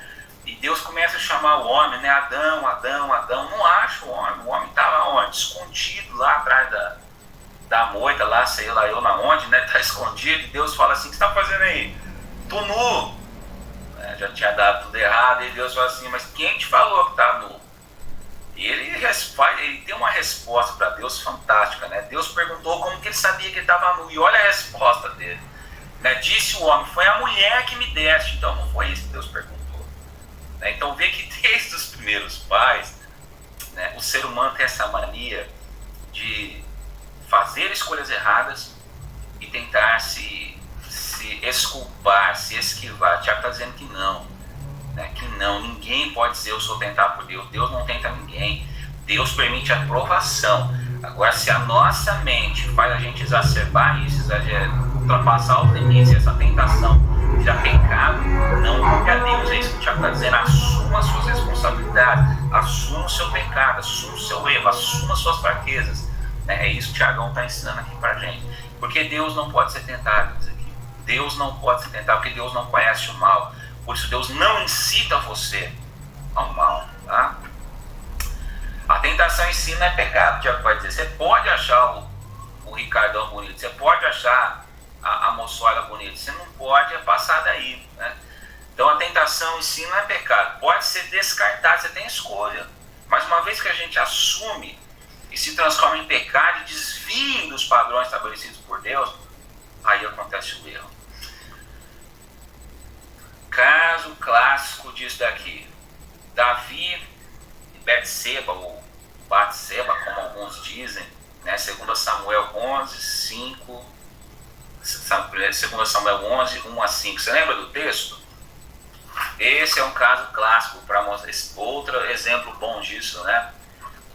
Speaker 1: e Deus começa a chamar o homem, né? Adão, não acha o homem está lá onde? Escondido lá atrás da moita, lá, sei lá eu na onde, né? Está escondido, e Deus fala assim: o que você está fazendo aí? Tô nu. Já tinha dado tudo errado, e Deus fala assim: mas quem te falou que está nu? E ele tem uma resposta para Deus fantástica, né? Deus perguntou como que ele sabia que ele estava nu, e olha a resposta dele. Né? Disse o homem: foi a mulher que me deste. Então não foi isso que Deus perguntou. Né? Então vê que desde os primeiros pais, né, o ser humano tem essa mania de fazer escolhas erradas e tentar se exculpar, se esquivar. O Tiago está dizendo que não, né? Que não, ninguém pode dizer eu sou tentado por Deus. Deus não tenta ninguém. Deus permite a provação. Agora, se a nossa mente faz a gente exacerbar isso, ultrapassar os limites, essa tentação virar pecado, não culpe a Deus. É isso que o Tiago está dizendo: assuma as suas responsabilidades, assuma o seu pecado, assuma o seu erro, assuma as suas fraquezas. É isso que o Tiagão está ensinando aqui para a gente. Porque Deus não pode ser tentado, diz aqui. Deus não pode ser tentado, porque Deus não conhece o mal. Por isso Deus não incita você ao mal. Tá? A tentação em si não é pecado, o Tiago vai dizer. Você pode achar o Ricardão bonito, você pode achar a moçoada bonita, você não pode passar daí. Né? Então a tentação em si não é pecado, pode ser descartado, você tem escolha. Mas uma vez que a gente assume e se transforma em pecado e desvia dos padrões estabelecidos por Deus, aí acontece o erro. Caso clássico disso daqui: Davi e Betseba, ou Batseba, como alguns dizem, né? 2 Samuel 11, 5, 2 Samuel 11, 1 a 5. Você lembra do texto? Esse é um caso clássico para mostrar outro exemplo bom disso, né?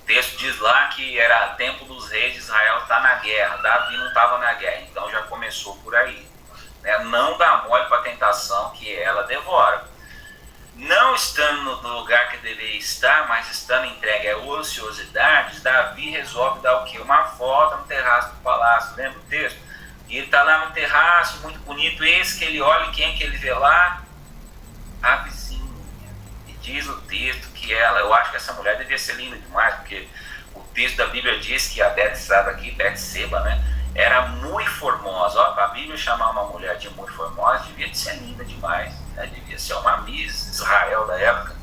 Speaker 1: O texto diz lá que era tempo dos reis de Israel estar na guerra. Davi não estava na guerra, então já começou por aí. Né? Não dá mole para a tentação, que ela devora. Não estando no lugar que deveria estar, mas estando entregue a ociosidades, Davi resolve dar o quê? Uma volta no terraço do palácio. Lembra o texto? E ele está lá no terraço, muito bonito. Eis que ele olha, e quem é que ele vê lá? A vizinha. E diz o texto que ela, eu acho que essa mulher devia ser linda demais, porque o texto da Bíblia diz que a Betseba, né, era muito formosa. Ó, a Bíblia chamar uma mulher de muito formosa devia ser linda demais, né? Devia ser uma Miss Israel da época.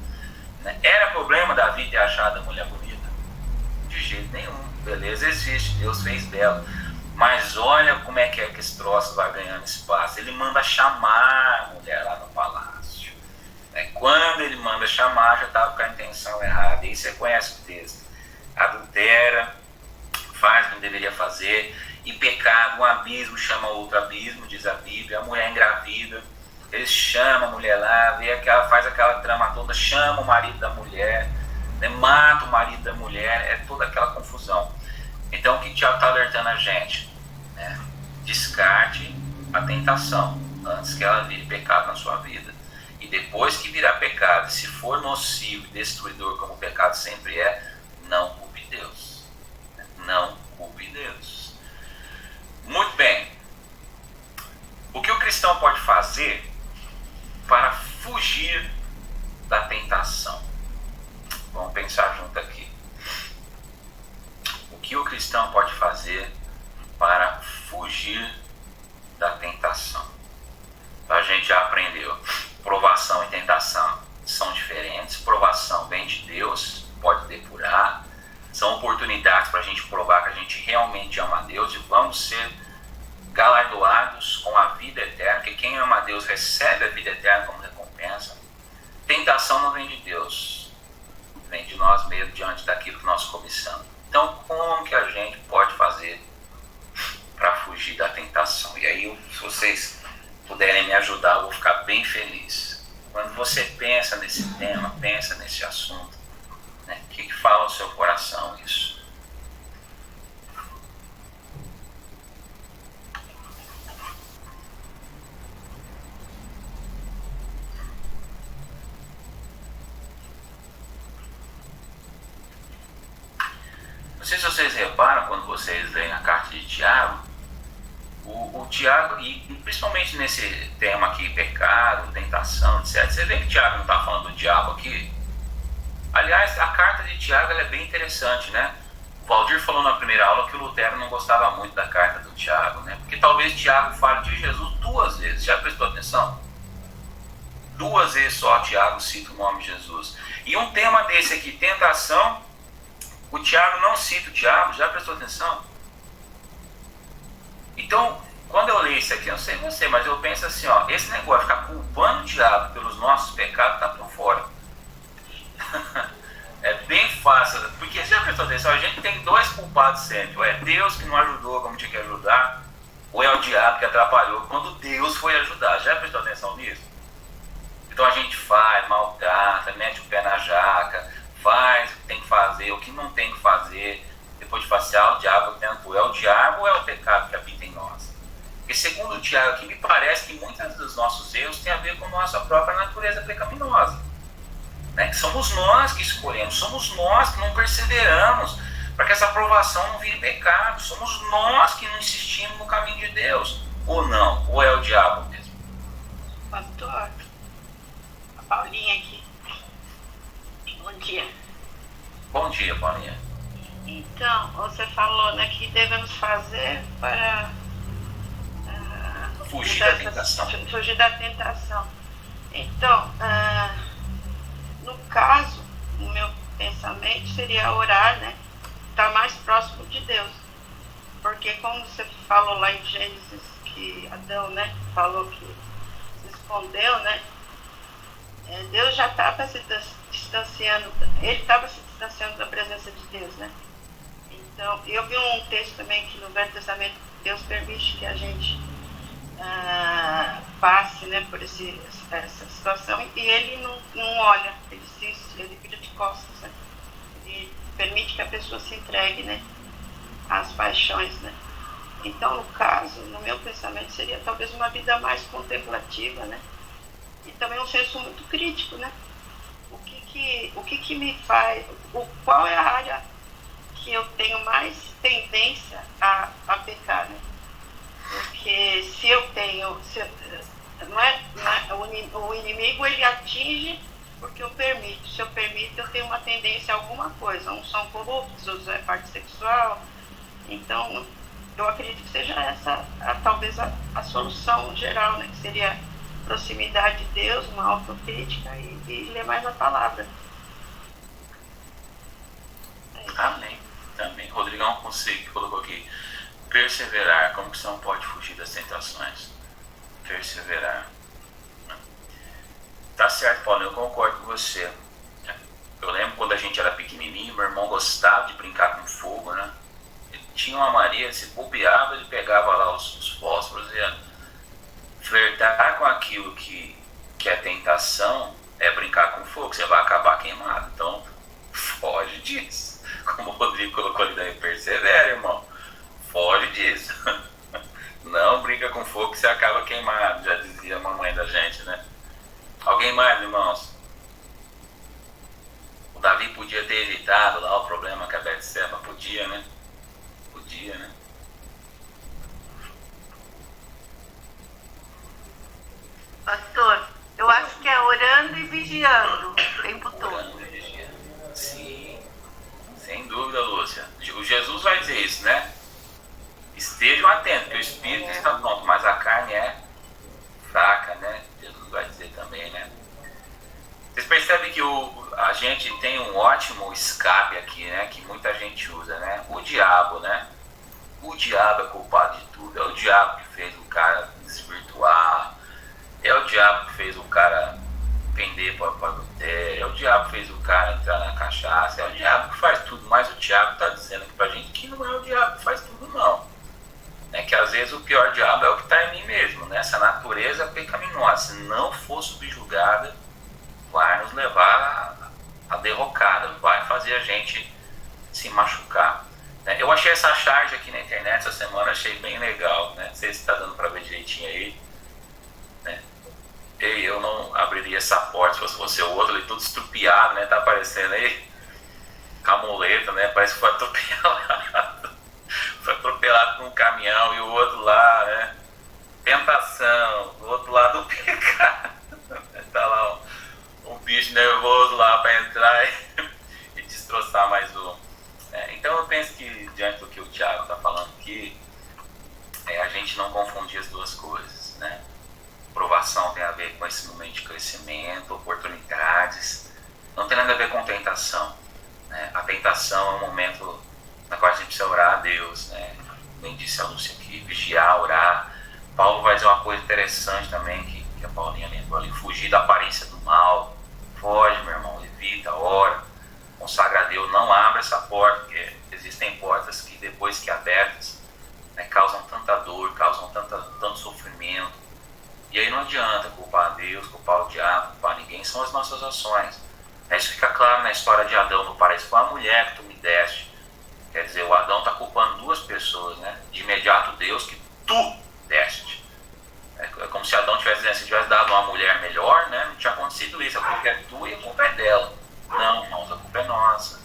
Speaker 1: Né? Era problema Davi ter achado a mulher bonita? De jeito nenhum. Beleza existe, Deus fez bela. Mas olha como é que esse troço vai ganhando espaço. Ele manda chamar a mulher lá no palácio. Né? Quando ele manda chamar, já estava com a intenção errada. E aí você conhece o texto: adultera, faz o que não deveria fazer, e pecado, um abismo chama outro abismo, diz a Bíblia. A mulher engravida, eles chamam a mulher lá, vê que ela faz aquela trama toda, chama o marido da mulher, né, mata o marido da mulher, é toda aquela confusão. Então o que o Tiago está alertando a gente? Né? Descarte a tentação antes que ela vire pecado na sua vida. E depois que virar pecado, se for nocivo e destruidor, como o pecado sempre é, não culpe Deus. Não culpe Deus. Muito bem. O que o cristão pode fazer para fugir da tentação? Vamos pensar junto aqui. O que o cristão pode fazer para fugir da tentação? A gente já aprendeu. Provação e tentação são diferentes. Provação vem de Deus, pode depurar. São oportunidades para a gente provar que a gente realmente ama a Deus e vamos ser galardoados com a vida eterna, porque quem ama a Deus recebe a vida eterna como recompensa. Tentação não vem de Deus, vem de nós mesmos diante daquilo que nós cobiçamos. Então, como que a gente pode fazer para fugir da tentação? E aí, se vocês puderem me ajudar, eu vou ficar bem feliz. Quando você pensa nesse tema, pensa nesse assunto, né? O que fala ao seu coração isso? Não sei se vocês reparam quando vocês leem a carta de Tiago, o Tiago, e principalmente nesse tema aqui, pecado, tentação, etc. Você vê que Tiago não está falando do diabo aqui? Aliás, a carta de Tiago ela é bem interessante, né? O Valdir falou na primeira aula que o Lutero não gostava muito da carta do Tiago, né? Porque talvez Tiago fale de Jesus 2 vezes, já prestou atenção? 2 vezes só Tiago cita o nome de Jesus. E um tema desse aqui, tentação, o Tiago não cita o diabo, já prestou atenção? Então, quando eu leio isso aqui, eu não sei você, mas eu penso assim, ó, esse negócio de ficar culpando o diabo pelos nossos pecados está por fora. É bem fácil, porque já prestou atenção, a gente tem 2 culpados sempre, ou é Deus que não ajudou como tinha que ajudar, ou é o diabo que atrapalhou quando Deus foi ajudar. Já prestou atenção nisso? Então a gente faz, maltrata, mete o pé na jaca, faz o que tem que fazer, o que não tem que fazer, depois de falar, o diabo tentou. É o diabo ou é o pecado que habita em nós? Porque segundo o Tiago aqui, me parece que muitos dos nossos erros têm a ver com a nossa própria natureza pecaminosa, né? Somos nós que escolhemos, somos nós que não perseveramos para que essa aprovação não vire pecado, somos nós que não insistimos no caminho de Deus, ou não, ou é o diabo mesmo?
Speaker 2: Pastor, a Paulinha aqui. Bom dia.
Speaker 1: Bom dia, Paulinha.
Speaker 2: Então, você falou, né, que devemos fazer para
Speaker 1: fugir da tentação.
Speaker 2: Fugir da tentação. Então, no caso, o meu pensamento seria orar, né, estar mais próximo de Deus. Porque como você falou lá em Gênesis, que Adão, né, falou que se escondeu, né, Deus já estava se distanciando, ele estava se distanciando da presença de Deus, né? Então, eu vi um texto também que no Velho Testamento Deus permite que a gente passe, né, por essa situação, e ele não olha, ele vira de costas, né? Ele permite que a pessoa se entregue, né, às paixões, né? Então, no caso, no meu pensamento, seria talvez uma vida mais contemplativa, né? E também um senso muito crítico, né? O que me faz, qual é a área que eu tenho mais tendência a pecar, né? Porque se eu tenho, o inimigo ele atinge porque eu permito. Se eu permito, eu tenho uma tendência a alguma coisa. Uns são corruptos, outros é parte sexual. Então, eu acredito que seja essa talvez a solução geral, né? Que seria proximidade de Deus, uma autocrítica e ler mais a palavra.
Speaker 1: Amém. Também. Rodrigão que colocou aqui. Perseverar. Como que você não pode fugir das tentações? Perseverar. Tá certo, Paulo, eu concordo com você. Eu lembro quando a gente era pequenininho, meu irmão gostava de brincar com fogo, né? Ele tinha uma mania, se bobeava, ele pegava lá os fósforos e flertar com aquilo que é tentação é brincar com fogo, você vai acabar queimado. Então, foge disso. Como o Rodrigo colocou ali daí, persevera, irmão. Foge disso. Não brinca com fogo que você acaba queimado, já dizia a mamãe da gente, né? Alguém mais, irmãos? O Davi podia ter evitado lá o problema com a Betseba. Podia, né? Podia, né?
Speaker 3: Pastor, eu acho que é orando e vigiando o tempo todo.
Speaker 1: Orando e vigiando. Sim, sem dúvida, Lúcia. O Jesus vai dizer isso, né? Estejam atentos, que o espírito está pronto, mas a carne é fraca, né? Jesus vai dizer também, né? Vocês percebem que a gente tem um ótimo escape aqui, né? Que muita gente usa, né? O diabo, né? o diabo é culpado de tudo. É o diabo que fez o cara desvirtuar, é o diabo que fez o cara pender para o adultério, é o diabo que fez o cara entrar na cachaça, é o diabo que faz tudo, mas o diabo está dizendo aqui pra gente que não é o diabo que faz tudo, não. É que às vezes o pior diabo é o que está em mim mesmo, né? Essa natureza pecaminosa, se não for subjugada, vai nos levar à derrocada, vai fazer a gente se machucar. Né? Eu achei essa charge aqui na internet essa semana, achei bem legal, né? Não sei se está dando para ver direitinho aí. Né? E eu não abriria essa porta se fosse o outro ali, todo estrupiado, né? Tá aparecendo aí, camuleta, né? Parece que foi atropelado. Foi atropelado por um caminhão e o outro lá, né? Tentação, do outro lado do pecado. Tá lá um bicho nervoso lá para entrar e destroçar mais um. Então eu penso que, diante do que o Thiago está falando aqui, a gente não confundir as duas coisas, né? Provação tem a ver com esse momento de crescimento, oportunidades, não tem nada a ver com tentação, né? A tentação é um momento na qual a gente precisa orar a Deus, né? Bem disse a Lúcia aqui, vigiar, orar. Paulo vai dizer uma coisa interessante também, que a Paulinha lembrou ali, fugir da aparência do mal. Foge, meu irmão, evita, ora, consagra a Deus, não abra essa porta, porque existem portas que depois que abertas, né, causam tanta dor, causam tanto sofrimento. E aí não adianta culpar a Deus, culpar o diabo, culpar ninguém, são as nossas ações. Isso fica claro na história de Adão no paraíso, foi a mulher que tu me deste. Quer dizer, o Adão está culpando duas pessoas, né? De imediato Deus que tu deste. É como se Adão tivesse dizendo, se tivesse dado uma mulher melhor, né? Não tinha acontecido isso, a culpa é tua e a culpa é dela. Não, irmãos, a culpa é nossa.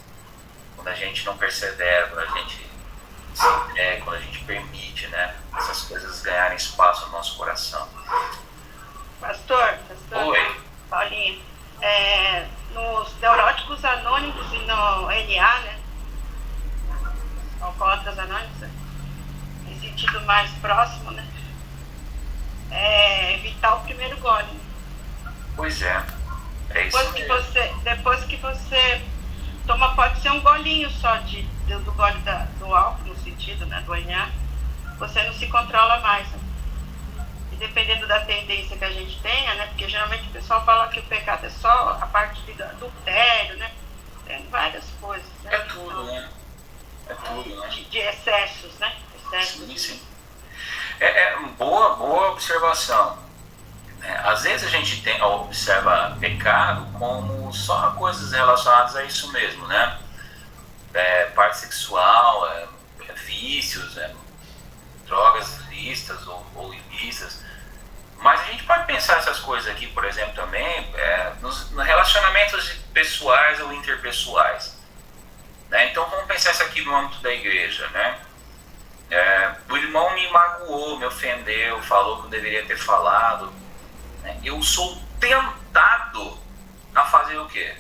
Speaker 1: Quando a gente não persevera, quando a gente se entrega, quando a gente permite, né? Essas coisas ganharem espaço no nosso coração.
Speaker 2: Pastor,
Speaker 1: Oi.
Speaker 2: Paulinho, nos Neuróticos Anônimos e no NA, né? Alcoólatras Anônimos, em sentido mais próximo, né? Evitar o primeiro gole. Né?
Speaker 1: Pois é. É isso
Speaker 2: Depois que você toma, pode ser um golinho só do gole do álcool, no sentido, né, do NA, você não se controla mais. Né? E dependendo da tendência que a gente tenha, né? Porque geralmente o pessoal fala que o pecado é só a parte do adultério, né? Tem várias coisas. Né?
Speaker 1: É tudo, né? É tudo, né?
Speaker 2: De excessos, né? Excessos.
Speaker 1: Sim. Boa observação. Às vezes a gente observa pecado como só coisas relacionadas a isso mesmo, né? Parte sexual, vícios, drogas ilícitas ou ilícitas. Mas a gente pode pensar essas coisas aqui, por exemplo, também nos relacionamentos pessoais ou interpessoais. Né? Então vamos pensar isso aqui no âmbito da igreja, né? O irmão me magoou, me ofendeu, falou que eu deveria ter falado. Né? Eu sou tentado a fazer o quê?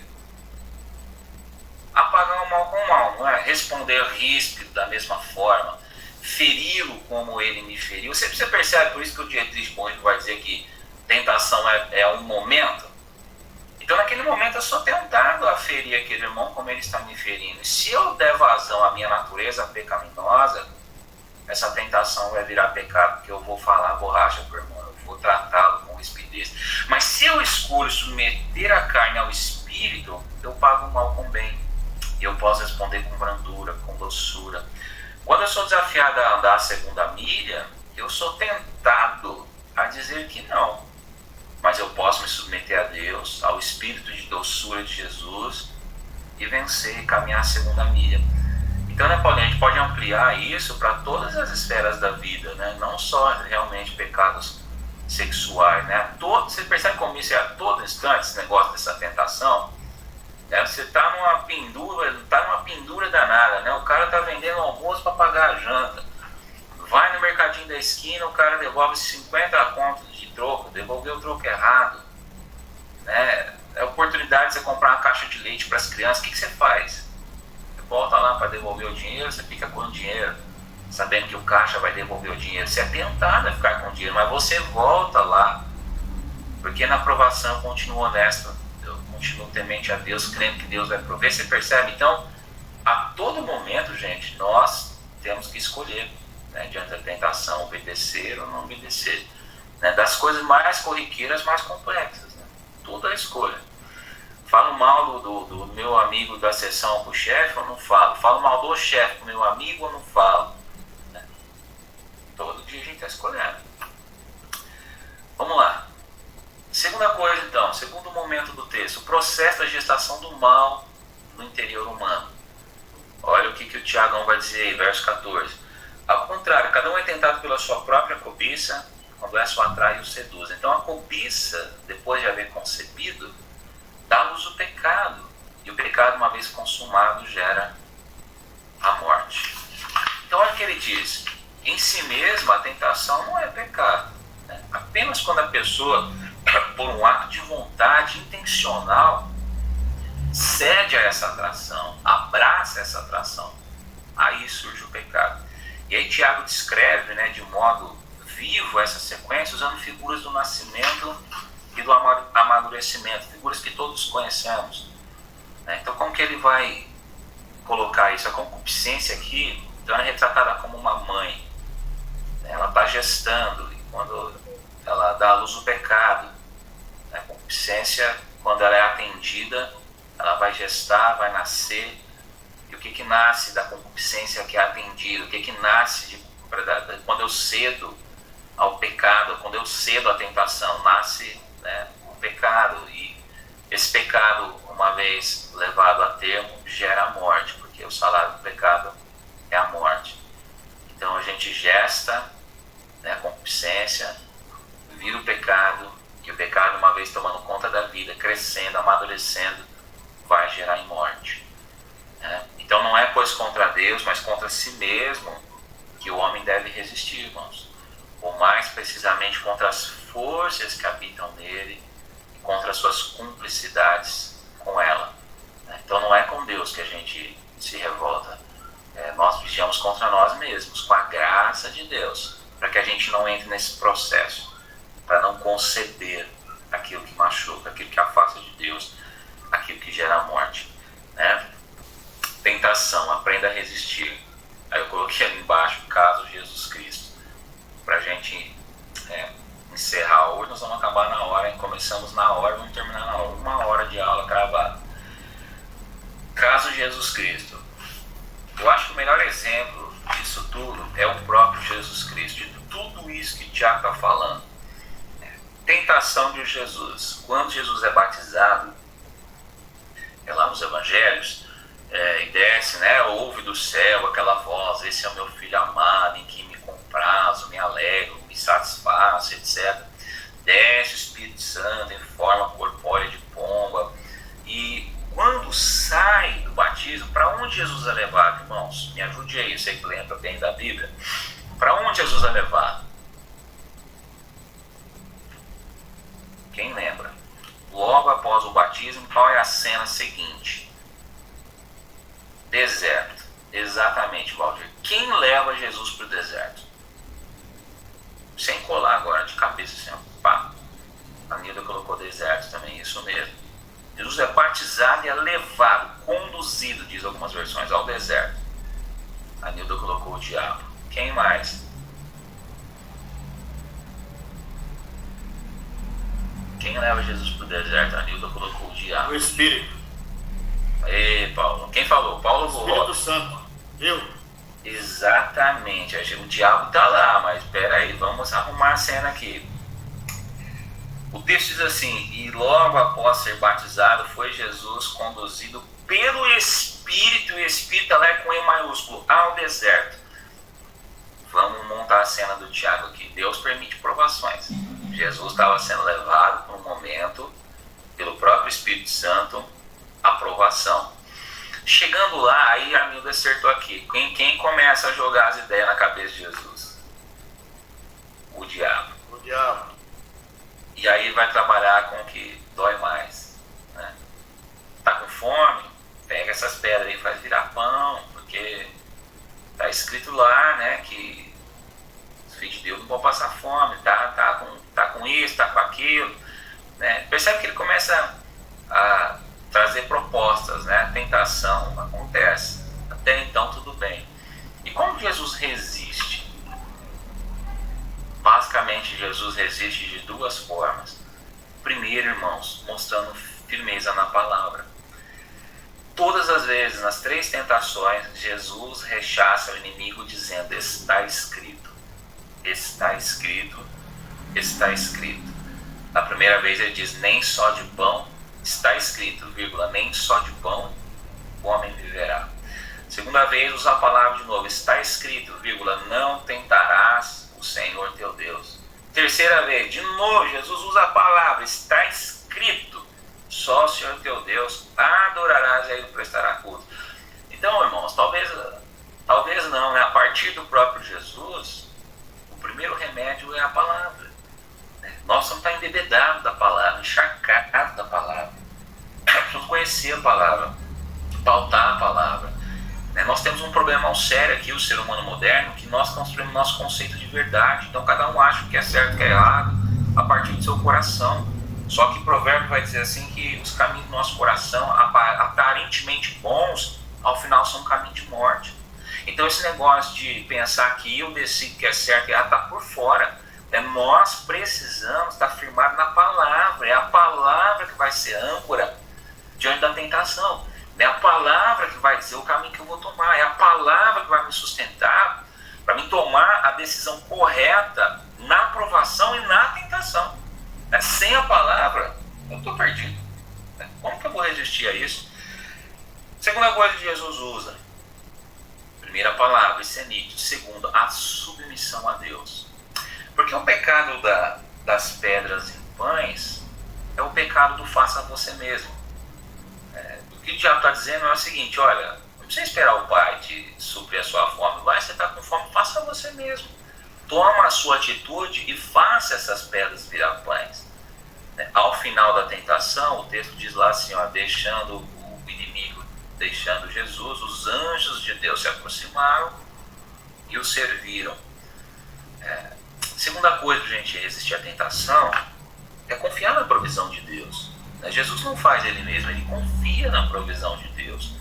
Speaker 1: Apagar o mal com o mal, não é? Responder ríspido da mesma forma, feri-lo como ele me feriu. Você percebe, por isso que o Dietrich Bonhoeffer vai dizer que tentação é um momento. Então naquele momento eu sou tentado a ferir aquele irmão como ele está me ferindo. E se eu der vazão à minha natureza pecaminosa, essa tentação vai virar pecado, porque eu vou falar borracha para o irmão, eu vou tratá-lo com rispidez. Mas se eu escolho submeter a carne ao espírito, eu pago o mal com bem. E eu posso responder com brandura, com doçura. Quando eu sou desafiado a andar a segunda milha, eu sou tentado a dizer que não. Mas eu posso me submeter a Deus, ao espírito de doçura de Jesus e vencer e caminhar a segunda milha. Então, né, Paulinho, a gente pode ampliar isso para todas as esferas da vida, né? Não só realmente pecados sexuais, né? Você percebe como isso é a todo instante, esse negócio dessa tentação? Você está numa pendura danada, né? O cara está vendendo almoço para pagar a janta. Vai no mercadinho da esquina, o cara devolve 50 contos de troco, devolveu o troco errado. Né? É oportunidade de você comprar uma caixa de leite para as crianças, o que você faz? Você volta lá para devolver o dinheiro, você fica com o dinheiro, sabendo que o caixa vai devolver o dinheiro. Você é tentado a ficar com o dinheiro, mas você volta lá, porque na provação eu continuo honesto, eu continuo temente a Deus, crendo que Deus vai prover. Você percebe? Então, a todo momento, gente, nós temos que escolher. né, diante da tentação, obedecer ou não obedecer. Né, das coisas mais corriqueiras, mais complexas. Né, tudo é escolha. Falo mal do meu amigo da sessão com o chefe ou não falo? Falo mal do chefe com o meu amigo ou não falo? Né, todo dia a gente está escolhendo. Vamos lá. Segunda coisa, então, segundo momento do texto, o processo da gestação do mal no interior humano. Olha o que o Tiagão vai dizer aí, verso 14. Ao contrário, cada um é tentado pela sua própria cobiça, quando essa o atrai e o seduz. Então a cobiça, depois de haver concebido, dá luz ao pecado. E o pecado, uma vez consumado, gera a morte. Então olha o que ele diz. Em si mesma, a tentação não é pecado. Né? Apenas quando a pessoa, por um ato de vontade intencional, cede a essa atração, abraça essa atração, aí surge o pecado. E aí Tiago descreve, né, de modo vivo essa sequência, usando figuras do nascimento e do amadurecimento, figuras que todos conhecemos. Né? Então como que ele vai colocar isso? A concupiscência aqui, então, é retratada como uma mãe. Ela está gestando, e quando ela dá à luz o pecado, a concupiscência, quando ela é atendida, ela vai gestar, vai nascer. E o que nasce da concupiscência que é atendida? O que nasce quando eu cedo ao pecado, quando eu cedo à tentação? Nasce, né, o pecado. E esse pecado, uma vez levado a termo, gera a morte, porque o salário do pecado é a morte. Então a gente gesta, né, a concupiscência, vira o pecado, e o pecado, uma vez tomando conta da vida, crescendo, amadurecendo, vai gerar em morte. Né? Então não é pois contra Deus, mas contra si mesmo que o homem deve resistir, irmãos. Ou mais precisamente contra as forças que habitam nele, e contra as suas cumplicidades com ela. Né? Então não é com Deus que a gente se revolta. Nós vigiamos contra nós mesmos, com a graça de Deus, para que a gente não entre nesse processo, para não conceder aquilo que machuca, aquilo que afasta de Deus, aquilo que gera a morte. Né? Tentação, aprenda a resistir. Aí eu coloquei ali embaixo o caso de Jesus Cristo. Para a gente encerrar hoje, nós vamos acabar na hora, hein? Começamos na hora, vamos terminar na hora. 1 hora de aula cravada. Caso de Jesus Cristo. Eu acho que o melhor exemplo disso tudo é o próprio Jesus Cristo, de tudo isso que o Tiago está falando. Tentação de Jesus. Quando Jesus é batizado, lá nos evangelhos, e desce, né, ouve do céu aquela voz: esse é o meu filho amado, em que me comprazo, me alegro, me satisfaço, etc. Desce o Espírito Santo em forma corpórea de pomba. E quando sai do batismo, para onde Jesus é levado, irmãos? Me ajude aí, você que lembra bem da Bíblia. Para onde Jesus é levado? Quem lembra? Logo após o batismo, qual é a cena seguinte? Deserto. Exatamente, Valdir. Quem leva Jesus para o deserto? Sem colar agora, de cabeça assim, pá. A Nilda colocou deserto também, isso mesmo. Jesus é batizado e é levado, conduzido, diz algumas versões, ao deserto. A Nilda colocou o diabo. Quem mais? Quem leva Jesus para o deserto? A Nilda colocou o diabo.
Speaker 4: O Espírito.
Speaker 1: Ei, Paulo. Quem falou? Paulo
Speaker 4: O Espírito Santo. Eu.
Speaker 1: Exatamente. O diabo está lá, mas espera aí, vamos arrumar a cena aqui. O texto diz assim: e logo após ser batizado, foi Jesus conduzido pelo Espírito, e o Espírito lá é com E maiúsculo, ao deserto. Vamos montar a cena do Tiago aqui. Deus permite provações. Jesus estava sendo levado por um momento, pelo próprio Espírito Santo, a provação. Chegando lá, aí a Nilda acertou aqui. Quem começa a jogar as ideias na cabeça de Jesus? O diabo.
Speaker 4: O diabo.
Speaker 1: E aí vai trabalhar com o que dói mais. Né? Tá com fome? Pega essas pedras aí e faz virar pão, porque tá escrito lá, né, que os filhos de Deus não vão passar fome, tá com isso, tá com aquilo. Né? Percebe que ele começa a trazer propostas, né? A tentação acontece. Até então tudo bem. E como Jesus resiste? basicamente, Jesus resiste de duas formas. Primeiro, irmãos, mostrando firmeza na palavra. Todas as vezes, nas 3 tentações, Jesus rechaça o inimigo dizendo: está escrito, está escrito, está escrito. Na primeira vez ele diz: nem só de pão, está escrito, vírgula, nem só de pão o homem viverá. Segunda vez usa a palavra de novo: está escrito, vírgula, não tentarás o Senhor teu Deus. Terceira vez, de novo, Jesus usa a palavra: está escrito, só o Senhor teu Deus adorarás e a ele prestará culto. Então, irmãos, talvez não, né? A partir do próprio Jesus, o primeiro remédio é a palavra. Nós precisamos estar embebedados da palavra, encharcados da palavra. Precisamos conhecer a palavra, pautar a palavra. Nós temos um problema sério aqui, o ser humano moderno, que nós construímos nosso conceito de verdade. Então cada um acha o que é certo e o que é errado a partir do seu coração. Só que o provérbio vai dizer assim que os caminhos do nosso coração, aparentemente bons, ao final são caminho de morte. Então esse negócio de pensar que eu decido o que é certo e errado está por fora. Nós precisamos estar firmados na palavra. É a palavra que vai ser âncora diante da tentação. É a palavra que vai dizer o caminho que eu vou tomar. É a palavra que vai me sustentar para mim tomar a decisão correta na aprovação e na tentação. Sem a palavra, eu estou perdido. Como que eu vou resistir a isso? Segunda coisa que Jesus usa: primeira, a palavra, isso é nítido. Segundo, a submissão a Deus. Porque o pecado das pedras em pães é o pecado do faça você mesmo. O que o diabo está dizendo é o seguinte: olha, não precisa esperar o pai te suprir a sua fome. Vai, você está com fome, faça você mesmo. Toma a sua atitude e faça essas pedras virar pães. Ao final da tentação, o texto diz lá assim, ó, deixando o inimigo, deixando Jesus, os anjos de Deus se aproximaram e o serviram. Segunda coisa, gente, resistir à tentação é confiar na provisão de Deus. Jesus não faz ele mesmo, ele confia na provisão de Deus.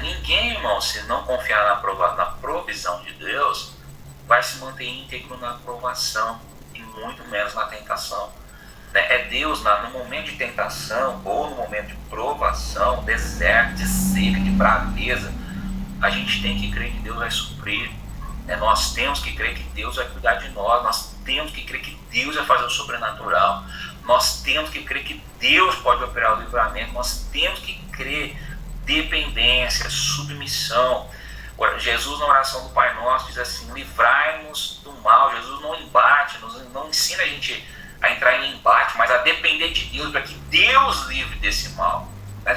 Speaker 1: Ninguém, irmão, se não confiar na provisão de Deus, vai se manter íntegro na provação e muito menos na tentação. É Deus, no momento de tentação ou no momento de provação, deserto, de seca, de braveza, a gente tem que crer que Deus vai suprir. Nós temos que crer que Deus vai cuidar de nós temos que crer que Deus vai fazer o sobrenatural, nós temos que crer que Deus pode operar o livramento, nós temos que crer dependência, submissão. Jesus, na oração do Pai Nosso, diz assim: livrai-nos do mal. Jesus não embate, não ensina a gente a entrar em embate, mas a depender de Deus, para que Deus livre desse mal.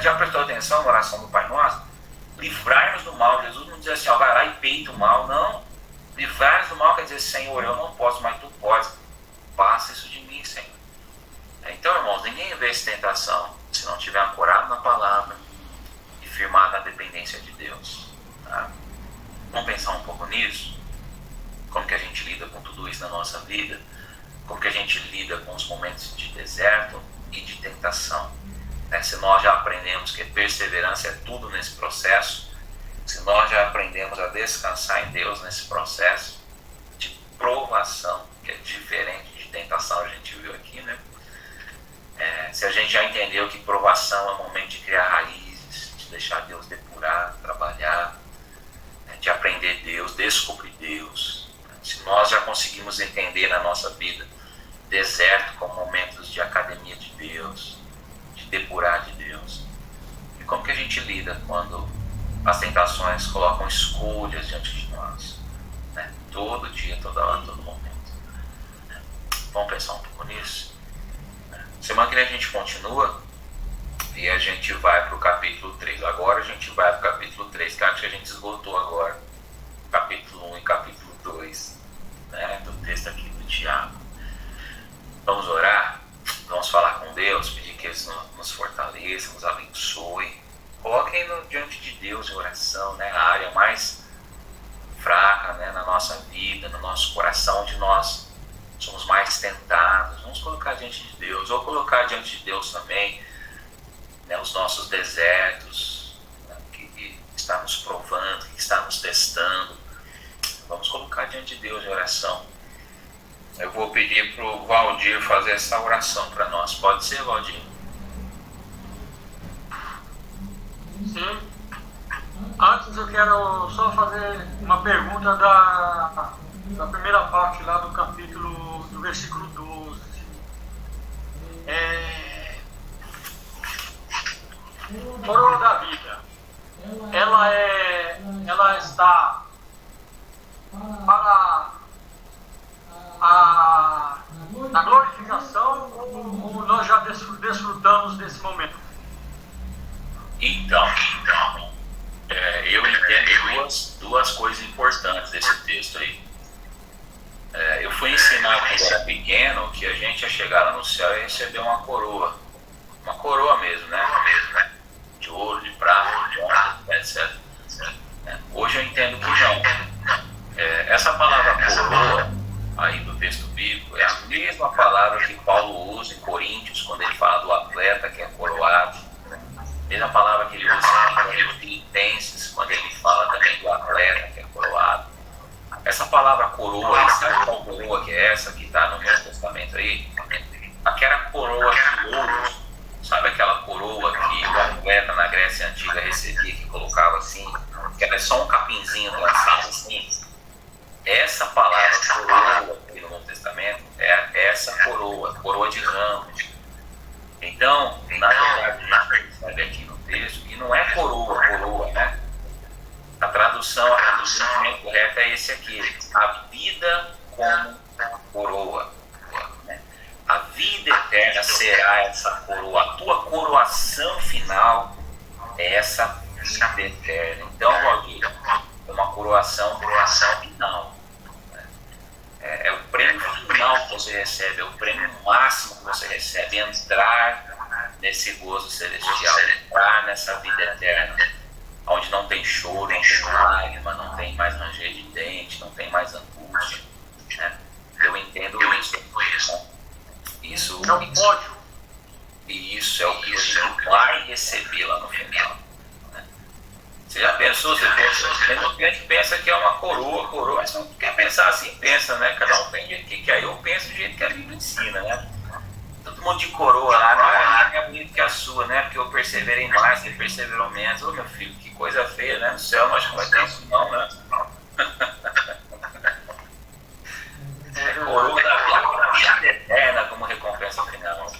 Speaker 1: Já prestou atenção na oração do Pai Nosso? Livrai-nos do mal. Jesus não diz assim, ó, vai lá e peita o mal, não. Livrai-nos do mal quer dizer: Senhor, eu não posso, mas tu podes. Passa isso de mim, Senhor. Então, irmãos, ninguém vence tentação se não estiver ancorado na palavra e firmado na dependência de Deus. Tá? Vamos pensar um pouco nisso? Como que a gente lida com tudo isso na nossa vida? Como que a gente lida com os momentos de deserto e de tentação? Se nós já aprendemos que perseverança é tudo nesse processo, se nós já aprendemos a descansar em Deus nesse processo de provação, que é diferente de tentação, a gente viu aqui, né? Se a gente já entendeu que provação é um momento de criar raízes, de deixar Deus depurar, trabalhar, de aprender Deus, descobrir Deus. Se nós já conseguimos entender na nossa vida deserto como momentos de academia de Deus, de depurar de Deus, e como que a gente lida quando as tentações colocam escolhas diante de nós, todo dia, toda hora, todo momento. Vamos pensar um pouco nisso? Semana que vem a gente continua e a gente vai para o capítulo 3. Agora a gente vai para o capítulo 3, que acho que a gente esgotou agora capítulo 1 e capítulo 2, do texto aqui do Tiago. Vamos orar, vamos falar com Deus, pedir que Ele nos fortaleça, nos abençoe. Coloquem diante de Deus em oração, a área mais fraca, na nossa vida, no nosso coração, onde nós somos mais tentados. Vamos colocar diante de Deus, ou colocar diante de Deus também os nossos desertos, que está nos provando, que está nos testando. Vamos colocar diante de Deus em oração. Eu vou pedir para o Valdir fazer essa oração para nós. Pode ser, Valdir?
Speaker 5: Sim. Antes eu quero só fazer uma pergunta da primeira parte lá do capítulo, do versículo 12. Coroa da vida, ela está para a glorificação ou nós já desfrutamos desse momento?
Speaker 1: Então, eu entendo duas coisas importantes desse texto aí. Eu fui ensinado quando era pequeno que a gente ia chegar lá no céu e receber uma coroa mesmo, né? De ouro, de prata, de honra, etc. Hoje eu entendo que não. Essa palavra coroa aí do texto bíblico é a mesma palavra que Paulo usa em Coríntios quando ele fala do atleta que é coroado. Mesma palavra que ele usa em Filipenses quando ele fala também do atleta que é coroado. Essa palavra coroa, sabe qual coroa que é essa que está no Novo Testamento aí? Aquela coroa de louros, sabe aquela coroa que o atleta na Grécia Antiga recebia, que colocava assim, que era só um capinzinho lançado assim? Essa palavra coroa aqui no Novo Testamento é essa coroa de ramos. Então, na verdade, a gente percebe aqui no texto que não é coroa, né? A tradução correta é esse aqui: a vida como coroa. Né? A vida eterna será essa coroa. A tua coroação final é essa vida eterna. Então, Valdir, é uma coroação final. Né? É o prêmio final que você recebe, é o prêmio máximo que você recebe, entrar nesse gozo celestial, entrar nessa vida eterna, onde não tem choro, não tem lágrima, não tem mais ranger de dente, não tem mais angústia. Né? Eu entendo isso. Né? Isso é um pódio. E isso é o que a gente vai receber lá no final. Né? Você já pensou? A gente pensa que é uma coroa, mas não quer pensar assim, pensa, né? Cada um tem de que aí eu penso do jeito que a Bíblia ensina, né? Todo mundo de coroa lá, não é bonito que a sua, né? Porque eu perseverei mais, ele perseverou menos. Ô meu filho, que coisa feia, né? No céu nós não vai ter isso não, né? Coroa da vida eterna como recompensa final.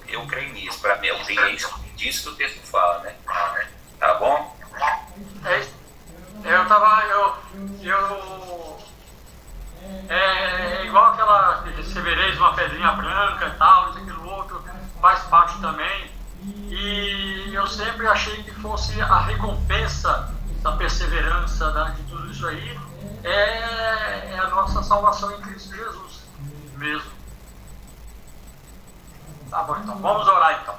Speaker 1: Eu creio nisso, para mim é isso disso que o texto fala, né? Tá bom?
Speaker 5: É igual aquela que recebereis uma pedrinha branca e tal, isso, aquilo outro, faz parte também. E eu sempre achei que fosse a recompensa da perseverança, de tudo isso aí, é a nossa salvação em Cristo Jesus mesmo. Tá bom, então, vamos orar então.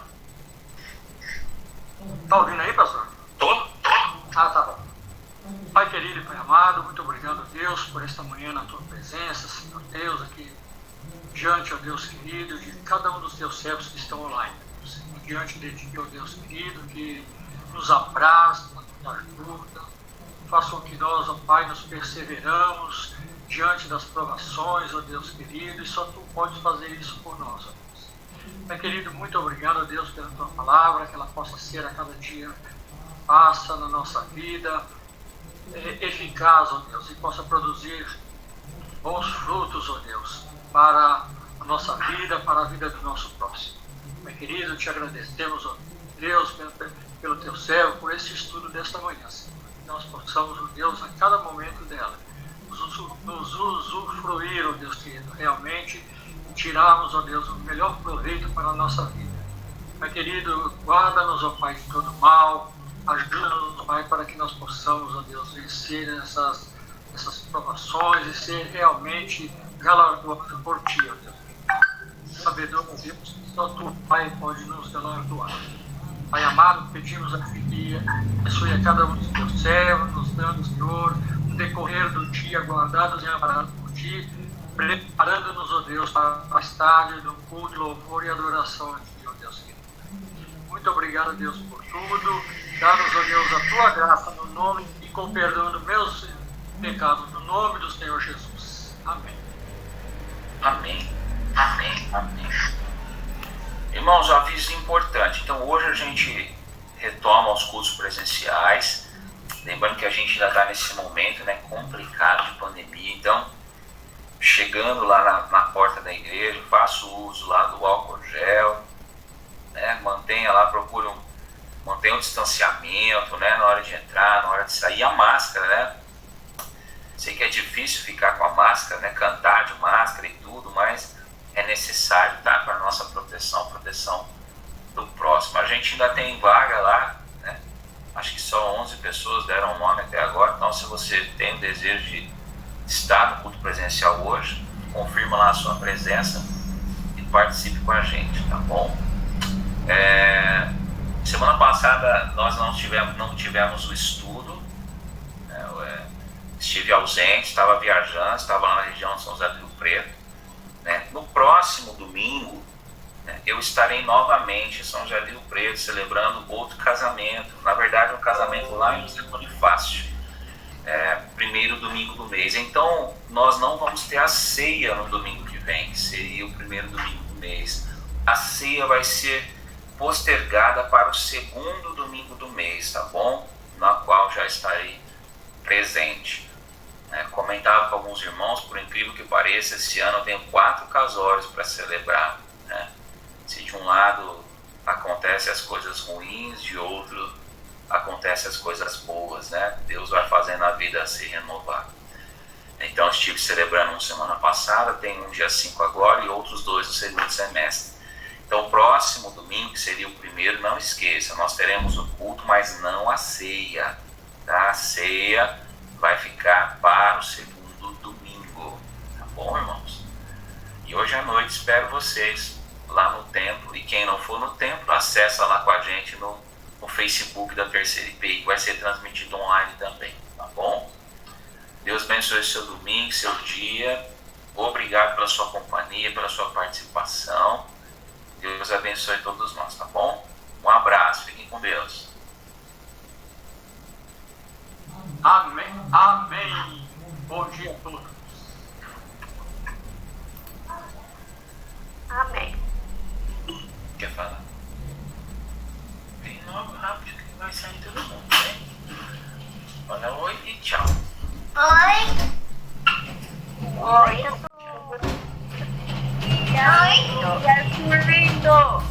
Speaker 5: Tá ouvindo aí, pastor?
Speaker 1: Tô.
Speaker 5: Ah, tá bom. Pai querido e Pai amado, muito obrigado, Deus, por esta manhã na Tua presença, Senhor Deus, aqui diante, ó Deus querido, de cada um dos Teus servos que estão online. Senhor, diante de Ti, ó Deus querido, que nos abraça, nos ajuda, faça com que nós, ó Pai, nos perseveramos diante das provações, ó Deus querido, e só Tu podes fazer isso por nós, ó Deus. Pai querido, muito obrigado, ó Deus, pela Tua palavra, que ela possa ser a cada dia passa na nossa vida, eficaz, ó Deus, e possa produzir bons frutos, ó Deus, para a nossa vida, para a vida do nosso próximo. Meu querido, te agradecemos, ó Deus, pelo Teu servo, por esse estudo desta manhã, Senhor. Que nós possamos, ó Deus, a cada momento dela, nos usufruir, ó Deus querido, realmente tirarmos, ó Deus, o melhor proveito para a nossa vida. Meu querido, guarda-nos, ó Pai, de todo mal. Ajuda-nos, Pai, para que nós possamos, ó Deus, vencer essas provações e ser realmente galardoados por Ti, ó Deus. Sabedor, ó Deus, só Tu, Pai, pode nos galardoar. Pai amado, pedimos a que abençoe a cada um dos Teus servos, nos dando, Senhor, no decorrer do dia, guardados e amparados por Ti, preparando-nos, ó Deus, para a tarde do culto, louvor e adoração a Ti, ó Deus querido. Muito obrigado, Deus, por tudo. Dá-nos, ó Deus, a Tua graça no nome e com perdão dos meus pecados, no nome do Senhor Jesus. Amém.
Speaker 1: Amém. Amém. Amém. Irmãos, aviso importante. Então, hoje a gente retoma os cultos presenciais. Lembrando que a gente ainda está nesse momento, né, complicado de pandemia. Então, chegando lá na porta da igreja, faça uso lá do álcool gel, né, mantenha o distanciamento, né, na hora de entrar, na hora de sair, a máscara, né. Sei que é difícil ficar com a máscara, né, cantar de máscara e tudo, mas é necessário, tá, para nossa proteção do próximo. A gente ainda tem vaga lá, né, acho que só 11 pessoas deram o nome até agora, então se você tem o desejo de estar no culto presencial hoje, confirma lá a sua presença e participe com a gente, tá bom? Semana passada nós não tivemos o estudo, né, estive ausente, estava viajando, estava lá na região de São José do Rio Preto, né? No próximo domingo, né, eu estarei novamente em São José do Rio Preto, celebrando outro casamento, na verdade um casamento lá em José Bonifácio, primeiro domingo do mês. Então nós não vamos ter a ceia no domingo que vem, que seria o primeiro domingo do mês. A ceia vai ser postergada para o segundo domingo do mês, tá bom? Na qual já estarei presente. Comentava com alguns irmãos, por incrível que pareça, esse ano eu tenho 4 casórios para celebrar, né? Se de um lado acontecem as coisas ruins, de outro acontecem as coisas boas, né? Deus vai fazendo a vida se renovar. Então estive celebrando uma semana passada, tem um dia 5 agora e outros 2 no segundo semestre. Então o próximo domingo, que seria o primeiro, não esqueça, nós teremos o culto, mas não a ceia, tá? A ceia vai ficar para o segundo domingo, tá bom, irmãos? E hoje à noite espero vocês lá no templo, e quem não for no templo, acessa lá com a gente no Facebook da Terceira IPI, que vai ser transmitido online também, tá bom? Deus abençoe seu domingo, seu dia. Obrigado pela sua companhia, pela sua participação. Deus abençoe todos nós, tá bom? Um abraço, fiquem com Deus.
Speaker 5: Amém. Amém. Bom dia a todos.
Speaker 3: Amém.
Speaker 1: Quer falar? Vem logo rápido que vai sair todo mundo, né? Olha, oi e tchau.
Speaker 3: Oi. Oi, eu sou. Oi, eu sou lindo.